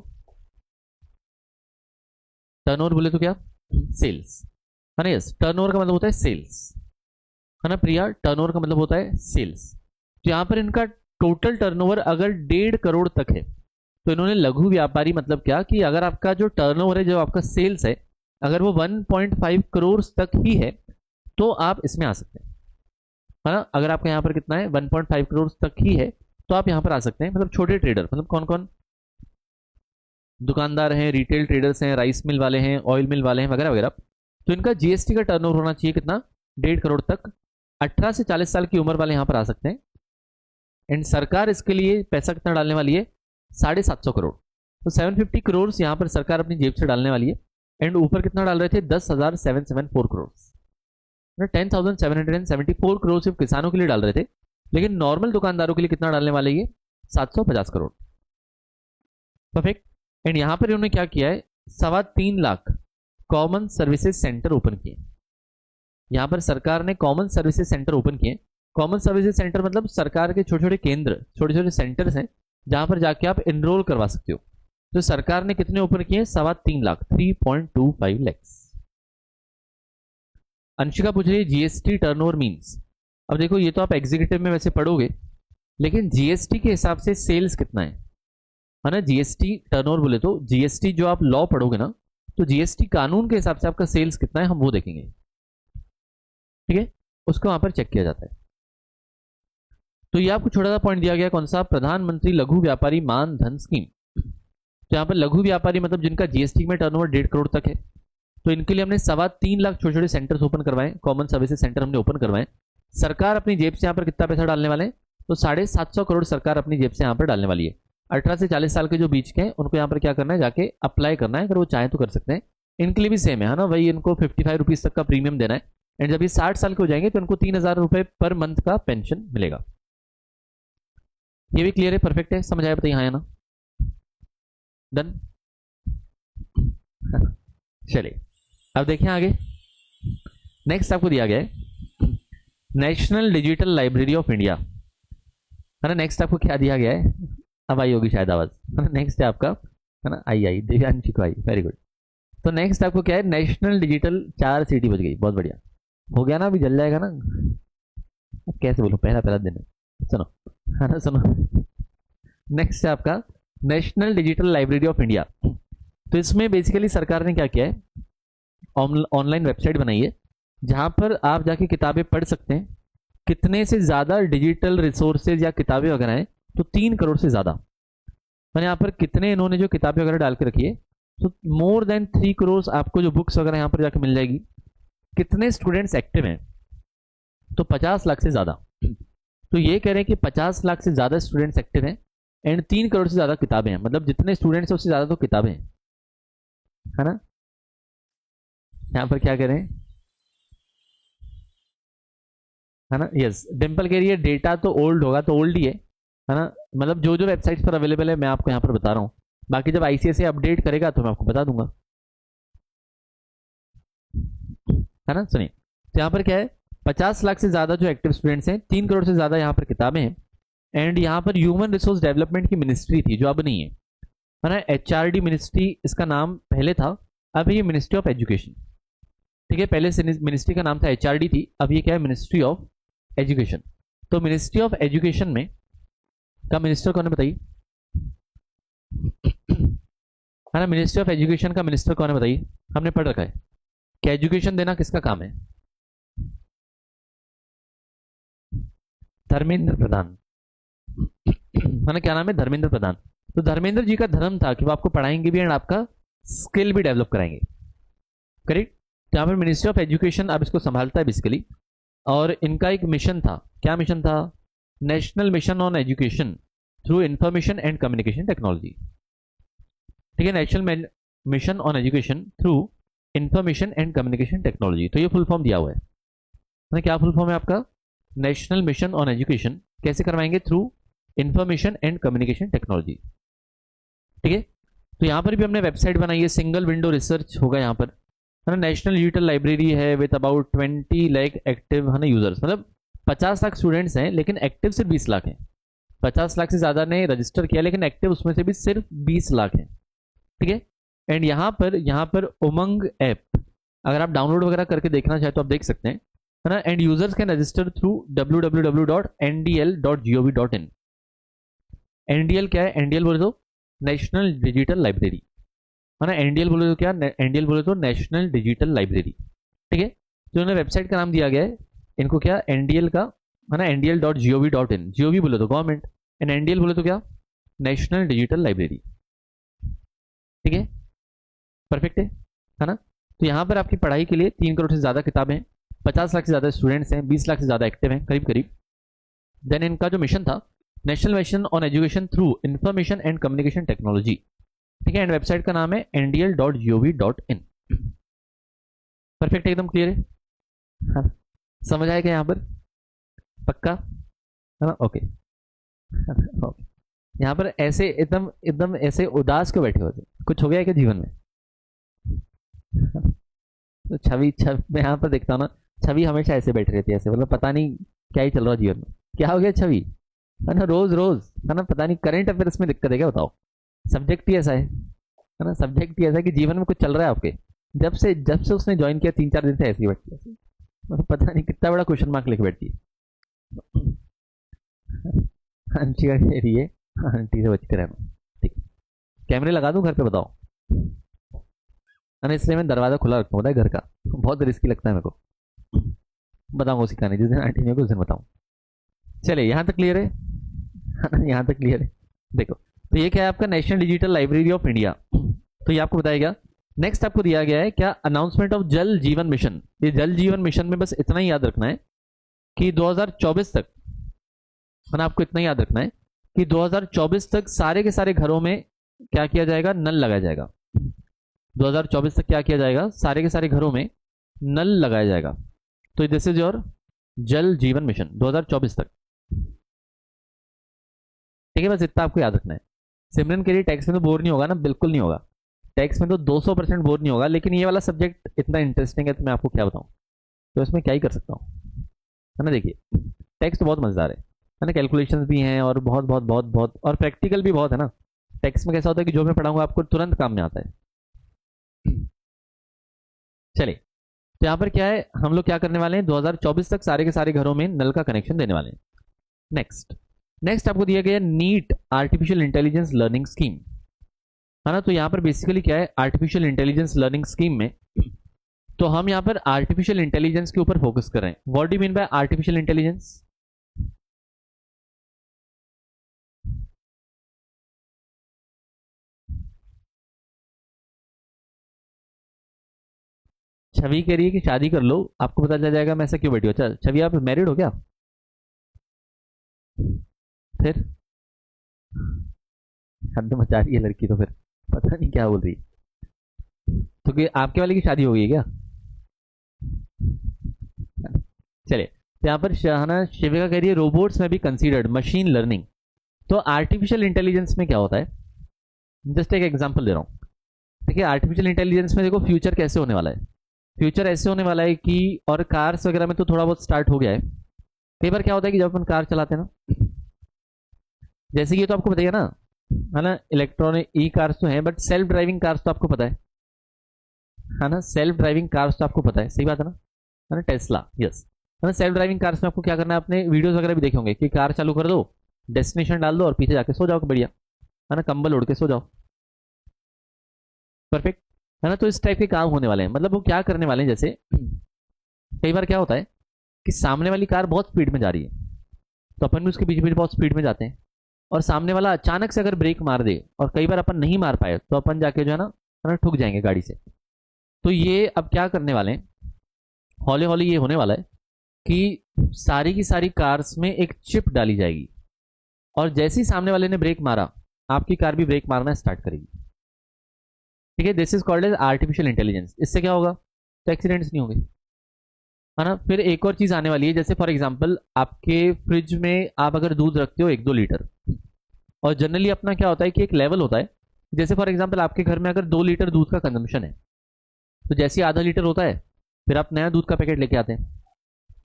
टर्नओवर बोले तो क्या, सेल्स, है ना। यस, टर्नओवर का मतलब होता है सेल्स, है ना प्रिया, टर्नओवर का मतलब होता है सेल्स। तो यहां पर इनका टोटल टर्नओवर अगर 1.5 करोड़ तक है, तो इन्होंने लघु व्यापारी मतलब क्या, कि अगर आपका जो टर्नओवर है, जो आपका सेल्स है, अगर वो 1.5 करोड़ तक ही है, तो आप इसमें आ सकते हैं, है ना। अगर आपका यहाँ पर कितना है, 1.5 करोड़ तक ही है, तो आप यहाँ पर आ सकते हैं। मतलब छोटे ट्रेडर, मतलब कौन कौन, दुकानदार हैं, रिटेल ट्रेडर्स हैं, राइस मिल वाले हैं, ऑयल मिल वाले हैं, वगैरह वगैरह। तो इनका जीएसटी का टर्नओवर होना चाहिए कितना, 1.5 करोड़ तक। 18 से 40 साल की उम्र वाले यहाँ पर आ सकते हैं। एंड सरकार इसके लिए पैसा कितना डालने वाली है, 750 करोड़। तो 750 करोड़ यहाँ पर सरकार अपनी जेब से डालने वाली है। एंड ऊपर कितना डाल रहे थे, 10,774 करोड़, 10,774 करोड़ सिर्फ किसानों के लिए डाल रहे थे। लेकिन नॉर्मल दुकानदारों के लिए कितना डालने वाले, ये 750 करोड़। परफेक्ट। एंड यहां पर इन्होंने क्या किया है, 3.25 lakh common services centre open किए। यहां पर सरकार ने कॉमन सर्विसेज सेंटर ओपन किए। कॉमन सर्विसेज सेंटर मतलब सरकार के छोटे छोटे केंद्र, छोटे छोटे सेंटर्स हैं जहां पर जाके आप एनरोल करवा सकते हो। तो सरकार ने कितने ओपन किए, 3.25 लाख, 3.25 लैक्स। अंशिका पूछ रही है जीएसटी टर्नओवर मींस। अब देखो, ये तो आप एग्जीक्यूटिव में वैसे पढ़ोगे, लेकिन जीएसटी के हिसाब से सेल्स कितना है ना। जीएसटी टर्नओवर बोले तो जीएसटी जो आप लॉ पढ़ोगे ना, तो जीएसटी कानून के हिसाब से आपका सेल्स कितना है, हम वो देखेंगे। ठीक है, उसको वहां पर चेक किया जाता है। तो ये आपको छोटा सा पॉइंट दिया गया, कौन सा, प्रधानमंत्री लघु व्यापारी मान धन स्कीम। तो यहाँ पर लघु व्यापारी मतलब जिनका जीएसटी में टर्नओवर 1.5 करोड़ तक है, तो इनके लिए हमने 3.25 लाख छोटे छोटे सेंटर्स ओपन करवाए, कॉमन सर्विसेज सेंटर हमने ओपन करवाए। सरकार अपनी जेब से यहाँ पर कितना पैसा डालने वाले हैं, तो 750 करोड़ सरकार अपनी जेब से यहाँ पर डालने वाली है। 18 से 40 साल के जो बीच के हैं, उनको यहाँ पर क्या करना है, जाके अप्लाई करना है, अगर वो चाहे तो कर सकते हैं। इनके लिए भी सेम है ना भाई, इनको 55 रुपीज तक का प्रीमियम देना है। एंड जब ये 60 साल के हो जाएंगे, तो इनको 3,000 रुपए पर मंथ का पेंशन मिलेगा। ये भी क्लियर है, परफेक्ट है, समझ आया, बताइए हाँ या ना, डन। चलिए अब देखें आगे। नेक्स्ट आपको दिया गया है national digital library of India, है ना। नेक्स्ट आपको क्या दिया गया है, अब आई होगी शायद आवाज, नेक्स्ट है आपका, है ना, आई दिव्यांशी को आई, वेरी गुड। तो नेक्स्ट आपको क्या है, नेशनल डिजिटल, 4 सीटी बज गई, बहुत बढ़िया हो गया ना, अभी जल जाएगा ना, कैसे बोलूं, पहला दिन है, सुनो, है ना, सुनो। नेक्स्ट है आपका national digital library of India. तो इसमें बेसिकली सरकार ने क्या किया है, ऑनलाइन वेबसाइट बनाई है, जहां पर आप जाके किताबें पढ़ सकते हैं। कितने से ज्यादा डिजिटल रिसोर्सेज या किताबें वगैरह हैं, तो 3 करोड़ से ज्यादा। मैंने यहाँ पर कितने इन्होंने जो किताबें वगैरह डाल के रखी है, तो मोर देन 3 करोड़ आपको जो बुक्स वगैरह यहाँ पर जाके मिल जाएगी। कितने स्टूडेंट्स एक्टिव हैं, तो 50 लाख से ज्यादा। तो ये कह रहे हैं कि 50 लाख से ज्यादा स्टूडेंट्स एक्टिव हैं एंड 3 करोड़ से ज्यादा किताबें हैं, मतलब जितने स्टूडेंट्स हैं उससे ज्यादा तो किताबें हैं, है ना। यहां पर क्या करें, है ना, यस, डिम्पल कह रही है डेटा तो ओल्ड होगा, तो ओल्ड ही है ना। मतलब जो जो वेबसाइट्स पर अवेलेबल है मैं आपको यहां पर बता रहा हूं, बाकी जब आईसीएसई अपडेट करेगा तो मैं आपको बता दूंगा, है ना। सुनिए, तो यहाँ पर क्या है, 50 लाख से ज्यादा जो एक्टिव स्टूडेंट्स हैं, 3 करोड़ से ज्यादा यहाँ पर किताबें हैं, एंड यहाँ पर ह्यूमन रिसोर्स डेवलपमेंट की मिनिस्ट्री थी जो अब नहीं है ना, HRD मिनिस्ट्री इसका नाम पहले था, अब ये मिनिस्ट्री ऑफ एजुकेशन। ठीक है, पहले से मिनिस्ट्री का नाम था HRD थी, अब ये क्या है, मिनिस्ट्री ऑफ एजुकेशन। तो मिनिस्ट्री ऑफ एजुकेशन में का मिनिस्टर कौन है बताइए, है ना, मिनिस्ट्री ऑफ एजुकेशन का मिनिस्टर कौन है बताइए, हमने पढ़ रखा है कि एजुकेशन देना किसका काम है, धर्मेंद्र प्रधान, है ना, क्या नाम है, धर्मेंद्र प्रधान। तो धर्मेंद्र जी का धर्म था कि वो आपको पढ़ाएंगे भी एंड आपका स्किल भी डेवलप कराएंगे, करेक्ट। तो यहाँ पर मिनिस्ट्री ऑफ एजुकेशन अब इसको संभालता है बेसिकली, और इनका एक मिशन था, क्या मिशन था, national mission on education through information and communication technology. ठीक है, national mission on education through information and communication technology, तो ये फुल फॉर्म दिया हुआ है, क्या फुल फॉर्म है आपका, नेशनल मिशन ऑन एजुकेशन, कैसे करवाएंगे, through information and communication technology. ठीक है, तो यहां पर भी हमने वेबसाइट बनाई है, सिंगल विंडो रिसर्च होगा यहाँ पर, है ना, नेशनल डिजिटल लाइब्रेरी है विद अबाउट 20 लाख एक्टिव, है ना, यूजर्स, मतलब 50 लाख स्टूडेंट्स हैं लेकिन एक्टिव सिर्फ 20 लाख हैं, 50 लाख से ज्यादा ने रजिस्टर किया लेकिन एक्टिव उसमें से भी सिर्फ 20 लाख हैं। ठीक है, एंड यहाँ पर उमंग ऐप अगर आप डाउनलोड वगैरह करके देखना चाहे तो आप देख सकते हैं, है ना, and users can register through www.ndl.gov.in। NDL क्या है, एनडीएल बोले तो नेशनल डिजिटल लाइब्रेरी, है ना, एनडीएल बोले तो क्या, एनडीएल बोले तो नेशनल डिजिटल लाइब्रेरी। ठीक है, तो इन्होंने वेबसाइट का नाम दिया गया है इनको क्या, एनडीएल का, है ना, ndl.gov.in, जीओवी बोले तो गवर्नमेंट, एंड एनडीएल बोले तो क्या, नेशनल डिजिटल लाइब्रेरी। ठीक है, परफेक्ट है ना। तो यहाँ पर आपकी पढ़ाई के लिए 3 करोड़ से ज्यादा किताबें हैं, 50 लाख से ज्यादा स्टूडेंट्स हैं, 20 लाख से ज्यादा एक्टिव हैं करीब करीब। देन इनका जो मिशन था, national mission on education through information and communication technology. ठीक है, एंड वेबसाइट का नाम है ndl.gov.in। परफेक्ट, एकदम क्लियर है, हाँ, समझ आएगा यहाँ पर, पक्का, है ना, ओके। ओके, यहाँ पर ऐसे एकदम एकदम ऐसे उदास क्यों बैठे होते, कुछ हो गया है क्या जीवन में? तो छवि मैं यहाँ पर देखता हूँ ना, छवि हमेशा ऐसे बैठी रहती है, ऐसे, मतलब पता नहीं क्या ही चल रहा है जीवन में, क्या हो गया छवि, है ना, रोज रोज, है ना, पता नहीं करंट अफेयर्स में दिक्कत है क्या, बताओ, सब्जेक्ट ही ऐसा है ना, सब्जेक्ट ही ऐसा है कि जीवन में कुछ चल रहा है आपके, जब से उसने ज्वाइन किया 3-4 दिन से ऐसी बैठती है, मतलब पता नहीं कितना बड़ा क्वेश्चन मार्क लेके बैठती है। आंटी का कह रही है, आंटी से बच कर रहना, ठीक, कैमरे लगा दूं घर पे, बताओ, इसलिए मैं दरवाजा खुला रखता हूँ, घर का बहुत रिस्की लगता है मेरे को, बताऊंगा उसी कहानी जिस दिन आंटी ने को उस दिन बताऊँ। चलिए, यहाँ तक क्लियर है, यहाँ तक क्लियर है। देखो, तो ये क्या है आपका national digital library of India, तो ये आपको बताएगा। नेक्स्ट आपको दिया गया है क्या, अनाउंसमेंट ऑफ जल जीवन मिशन। ये जल जीवन मिशन में बस इतना ही याद रखना है कि 2024 तक, है ना, आपको इतना ही याद रखना है कि 2024 तक सारे के सारे घरों में क्या किया जाएगा, नल लगाया जाएगा। 2024 तक क्या किया जाएगा, सारे के सारे घरों में नल लगाया जाएगा। तो दिस इज योर जल जीवन मिशन 2024 तक। ठीक है, बस इतना आपको याद रखना है। सिमरन के लिए टैक्स में तो बोर नहीं होगा ना, बिल्कुल नहीं होगा, टैक्स में तो 200% बोर नहीं होगा, लेकिन ये वाला सब्जेक्ट इतना इंटरेस्टिंग है तो मैं आपको क्या बताऊं, तो इसमें क्या ही कर सकता हूं, है ना। देखिए, टैक्स तो बहुत मजेदार है ना, कैलकुलेशंस भी हैं और बहुत बहुत बहुत बहुत और प्रैक्टिकल भी बहुत है ना। टैक्स में कैसा होता है कि जो मैं पढ़ाऊंगा आपको तुरंत काम में आता है। चलिए, तो यहाँ पर क्या है, हम लोग क्या करने वाले हैं, 2024 तक सारे के सारे घरों में नल का कनेक्शन देने वाले हैं। नेक्स्ट आपको दिया गया NEAT artificial intelligence learning scheme, है ना। तो यहाँ पर बेसिकली क्या है, आर्टिफिशियल इंटेलिजेंस लर्निंग स्कीम में तो हम यहाँ पर आर्टिफिशियल इंटेलिजेंस के ऊपर फोकस कर रहे हैं। What do you mean by artificial intelligence? Chhavi कह रही है कि शादी कर लो, आपको पता चल जाएगा मैं ऐसा क्यों बैठी हूँ। अच्छा छवि, आप मैरिड हो क्या? फिर हद मचा रही है लड़की, तो फिर पता नहीं क्या बोल रही है। तो कि आपके वाले की शादी हो गई है क्या? चलिए, तो यहाँ पर शाहना शिविका कह रही है रोबोट्स में भी कंसीडर्ड मशीन लर्निंग। तो आर्टिफिशियल इंटेलिजेंस में क्या होता है, जस्ट एक एग्जांपल दे रहा हूँ। देखिए, आर्टिफिशियल इंटेलिजेंस में देखो फ्यूचर कैसे होने वाला है। फ्यूचर ऐसे होने वाला है कि, और कार्स वगैरह में तो थोड़ा बहुत स्टार्ट हो गया है। कई बार क्या होता है कि जब अपन कार चलाते हैं ना, जैसे कि ये तो आपको बताइए ना, है ना, इलेक्ट्रॉनिक ई कार्स तो हैं, बट सेल्फ ड्राइविंग कार्स तो आपको पता है ना, सेल्फ ड्राइविंग कार्स तो आपको पता है, सही बात है ना, टेस्ला, यस। है ना, सेल्फ ड्राइविंग कार्स में आपको क्या करना है, आपने वीडियोस वगैरह भी देखे होंगे कि कार चालू कर दो, डेस्टिनेशन डाल दो और पीछे जाके सो जाओ बढ़िया, है ना, कंबल ओढ़ के सो जाओ, परफेक्ट। है ना, तो इस टाइप के काम होने वाले हैं। मतलब वो क्या करने वाले हैं, जैसे कई बार क्या होता है कि सामने वाली कार बहुत स्पीड में जा रही है, तो अपन भी उसके पीछे पीछे बहुत स्पीड में जाते हैं, और सामने वाला अचानक से अगर ब्रेक मार दे, और कई बार अपन नहीं मार पाए, तो अपन जाके जो है ना ठुक जाएंगे गाड़ी से। तो ये अब क्या करने वाले हैं, हौले हौले ये होने वाला है कि सारी की सारी कार्स में एक चिप डाली जाएगी, और जैसे ही सामने वाले ने ब्रेक मारा, आपकी कार भी ब्रेक मारना स्टार्ट करेगी। ठीक है, this is called as artificial intelligence. इससे क्या होगा, तो एक्सीडेंट्स नहीं होंगे, है ना। फिर एक और चीज आने वाली है, जैसे फॉर एग्जांपल आपके फ्रिज में आप अगर दूध रखते हो 1-2 लीटर, और जनरली अपना क्या होता है कि एक लेवल होता है, जैसे फॉर एग्जांपल आपके घर में अगर 2 लीटर दूध का कंजम्पशन है, तो जैसे ही आधा लीटर होता है, फिर आप नया दूध का पैकेट लेके आते हैं।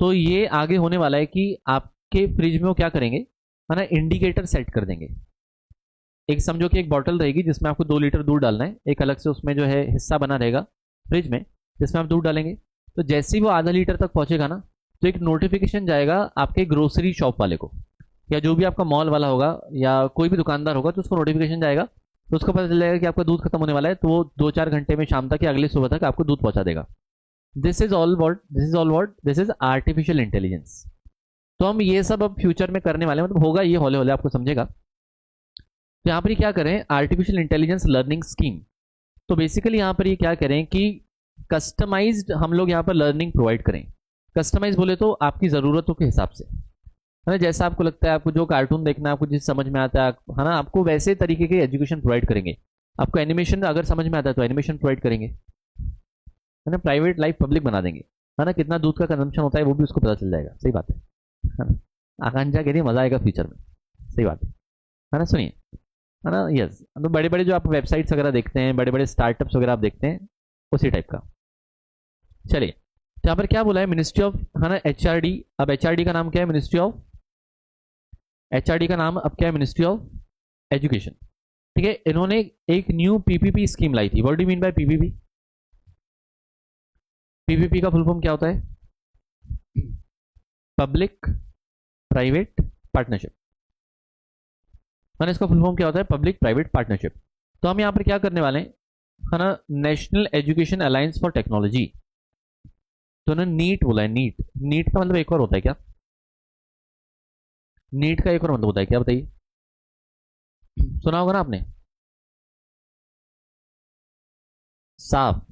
तो ये आगे होने वाला है कि आपके फ्रिज में वो क्या करेंगे, है ना, इंडिकेटर सेट कर देंगे। एक समझो कि एक बॉटल रहेगी जिसमें आपको 2 लीटर दूध डालना है, एक अलग से उसमें जो है हिस्सा बना रहेगा फ्रिज में, जिसमें आप दूध डालेंगे। तो जैसे ही वो आधा लीटर तक पहुंचेगा ना, तो एक नोटिफिकेशन जाएगा आपके ग्रोसरी शॉप वाले को, या जो भी आपका मॉल वाला होगा या कोई भी दुकानदार होगा, तो उसको नोटिफिकेशन जाएगा, तो उसको पता चल जाएगा कि आपका दूध खत्म होने वाला है, तो वो 2-4 घंटे में शाम तक या अगले सुबह तक आपको दूध पहुंचा देगा। This is artificial intelligence. तो हम ये सब अब फ्यूचर में करने वाले हैं, मतलब होगा ये हौले हौले, आपको समझेगा। तो यहाँ पर क्या करें, आर्टिफिशियल इंटेलिजेंस लर्निंग स्कीम। तो बेसिकली यहाँ पर ये क्या करें कि कस्टमाइज्ड हम लोग यहाँ पर लर्निंग प्रोवाइड करें। कस्टमाइज बोले तो आपकी ज़रूरतों के हिसाब से, है ना, जैसा आपको लगता है, आपको जो कार्टून देखना है, आपको जिस समझ में आता है ना, आपको वैसे तरीके के एजुकेशन प्रोवाइड करेंगे। आपको एनिमेशन अगर समझ में आता है तो एनिमेशन प्रोवाइड करेंगे, है ना, प्राइवेट लाइफ पब्लिक बना देंगे, है ना, कितना दूध का कंजम्पशन होता है वो भी उसको पता चल जाएगा, सही बात है ना। आकांक्षा कह रही है मजा आएगा फ्यूचर में, सही बात है ना, सुनिए, है ना, यस। तो बड़े बड़े जो आप वेबसाइट्स वगैरह देखते हैं, बड़े बड़े स्टार्टअप्स वगैरह आप देखते हैं, उसी टाइप का। चलिए, तो यहाँ पर क्या बोला है, मिनिस्ट्री ऑफ, है ना, एचआरडी। अब एचआरडी का नाम क्या है, मिनिस्ट्री ऑफ, एचआरडी का नाम अब क्या है, मिनिस्ट्री ऑफ एजुकेशन। ठीक है, इन्होंने एक न्यू पीपीपी स्कीम लाई थी। What do mean by PPP? PPP का फुल फॉर्म क्या होता है, पब्लिक प्राइवेट पार्टनरशिप। मैंने इसका फुल फॉर्म क्या होता है, पब्लिक प्राइवेट पार्टनरशिप। तो हम यहाँ पर क्या करने वाले हैं, है ना, national education alliance for technology. तो उन्होंने नीट बोला है, नीट। नीट का मतलब एक और होता है क्या, नीट का एक और मतलब होता है क्या, बताइए, सुना होगा ना आपने, साफ,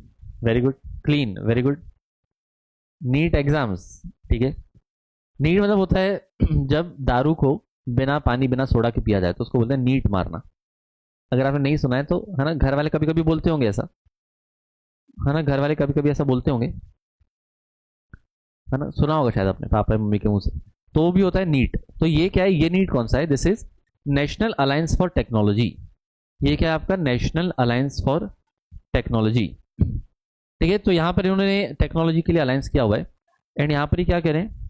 very good, clean, very good, NEAT exams. ठीक है, नीट मतलब होता है जब दारू को बिना पानी बिना सोडा के पिया जाए, तो उसको बोलते हैं नीट मारना। अगर आपने नहीं सुना है तो, है ना, घर वाले कभी कभी बोलते होंगे ऐसा, है ना, घर वाले कभी कभी ऐसा बोलते होंगे, है ना, सुना होगा शायद अपने पापा मम्मी के मुंह से। तो भी होता है नीट। तो ये क्या है, ये नीट कौन सा है, this is national alliance for technology. ये क्या है आपका, नेशनल अलायंस फॉर टेक्नोलॉजी। ठीक है, तो यहाँ पर इन्होंने टेक्नोलॉजी के लिए अलायंस किया हुआ है, एंड यहाँ पर ही क्या कह रहे हैं,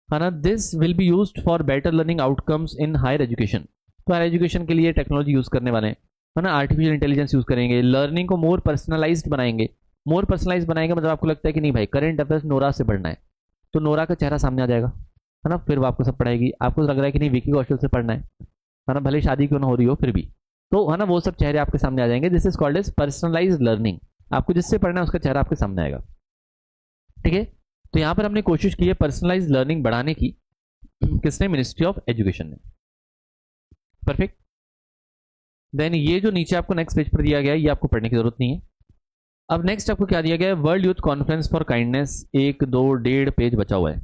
है ना, this will be used for better learning outcomes in higher education. तो हायर एजुकेशन के लिए टेक्नोलॉजी यूज करने वाले हैं, है ना, आर्टिफिशियल इंटेलिजेंस यूज करेंगे, लर्निंग को मोर पर्सनलाइज्ड बनाएंगे। मोर पर्सनलाइज बनाएंगे मतलब आपको लगता है कि नहीं भाई करंट अफेयर्स नोरा से पढ़ना है, तो नोरा का चेहरा सामने आ जाएगा, है ना, फिर वो आपको सब पढ़ाएगी। आपको लग रहा है कि नहीं विकी कौशल से पढ़ना है ना, भले शादी क्यों ना हो रही हो फिर भी, तो है ना वो सब चेहरे आपके सामने आ जाएंगे। This is called as personalise learning. आपको जिससे पढ़ना है उसका चेहरा आपके सामने आएगा। ठीक है, तो यहाँ पर हमने कोशिश की है पर्सनलाइज लर्निंग बढ़ाने की, किसने, मिनिस्ट्री ऑफ एजुकेशन ने। परफेक्ट। देन ये जो नीचे आपको नेक्स्ट पेज पर दिया गया है, ये आपको पढ़ने की जरूरत नहीं है। अब नेक्स्ट आपको क्या दिया गया है, world youth conference for kindness. 1-2-1.5 page बचा हुआ है,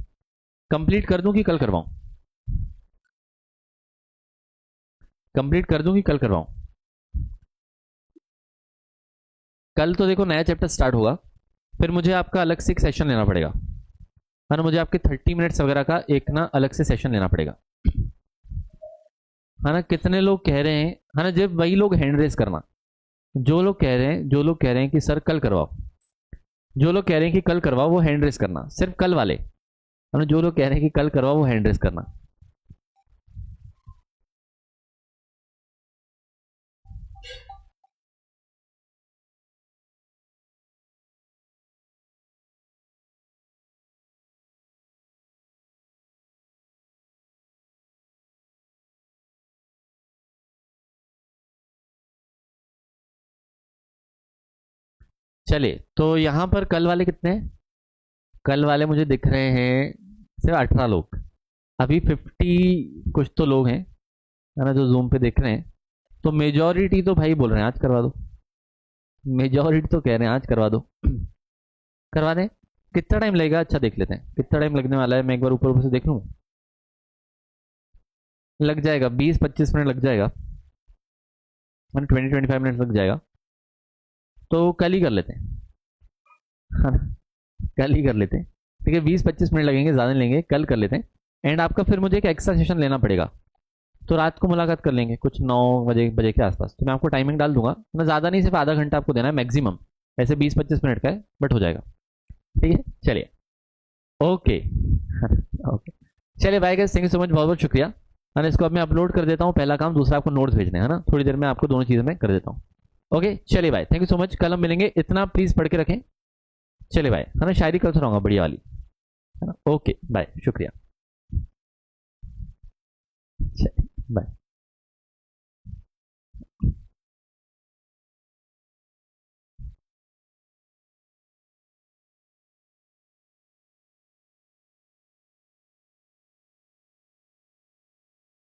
कंप्लीट कर दूं कि कल करवाऊं, कंप्लीट कर दूं कि कल करवाऊं? कल तो देखो नया चैप्टर स्टार्ट होगा, फिर मुझे आपका अलग से एक सेशन लेना पड़ेगा, है ना, मुझे आपके 30 मिनट्स वगैरह का एक ना अलग से सेशन लेना पड़ेगा, है ना। कितने लोग कह रहे हैं, है ना, जब वही लोग हैंड रेस करना, जो लोग कह रहे हैं, जो लोग कह रहे हैं कि सर कल करवाओ, जो लोग कह रहे हैं कि कल करवाओ वो हैंड रेस करना, सिर्फ कल वाले, है ना, जो लोग कह रहे हैं कि कल करवाओ वो हैंड रेस करना। चलिए, तो यहां पर कल वाले कितने हैं? कल वाले मुझे दिख रहे हैं सिर्फ 18 लोग। अभी 50 कुछ तो लोग हैं, है ना, जो जूम पे देख रहे हैं। तो मेजोरिटी तो भाई बोल रहे हैं आज करवा दो, मेजोरिटी तो कह रहे हैं आज करवा दो। करवा दें? कितना टाइम लगेगा? अच्छा देख लेते हैं कितना टाइम लगने वाला है, मैं एक बार ऊपर ऊपर से देख लूँ। लग जाएगा 20-25 मिनट लग जाएगा, मैंने 20-25 मिनट लग जाएगा। तो कल ही कर लेते हैं, है ना, कल ही कर लेते हैं। ठीक है, 20-25 मिनट लगेंगे, ज़्यादा नहीं लेंगे, कल कर लेते हैं। एंड आपका फिर मुझे एक एक्स्ट्रा सेशन लेना पड़ेगा, तो रात को मुलाकात कर लेंगे कुछ 9 बजे के आसपास। तो मैं आपको टाइमिंग डाल दूंगा, मैं ज़्यादा नहीं, सिर्फ आधा घंटा आपको देना है मैक्सिमम। ऐसे 20-25 मिनट का है, बट हो जाएगा। ठीक है, चलिए, ओके। ओके, चलिए bye guys, thank you so much, बहुत बहुत शुक्रिया, है ना। इसको अब मैं अपलोड कर देता हूँ, पहला काम। दूसरा आपको नोट्स भेजने हैं, है ना, थोड़ी देर में आपको दोनों चीज़ें मैं कर देता हूँ। ओके, चलिए bye, thank you so much, कल हम मिलेंगे, इतना प्लीज़ पढ़ के रखें। चलिए बाय, है ना, शायरी करता रहूँगा बढ़िया वाली, है ना। ओके बाय, शुक्रिया, चलिए बाय।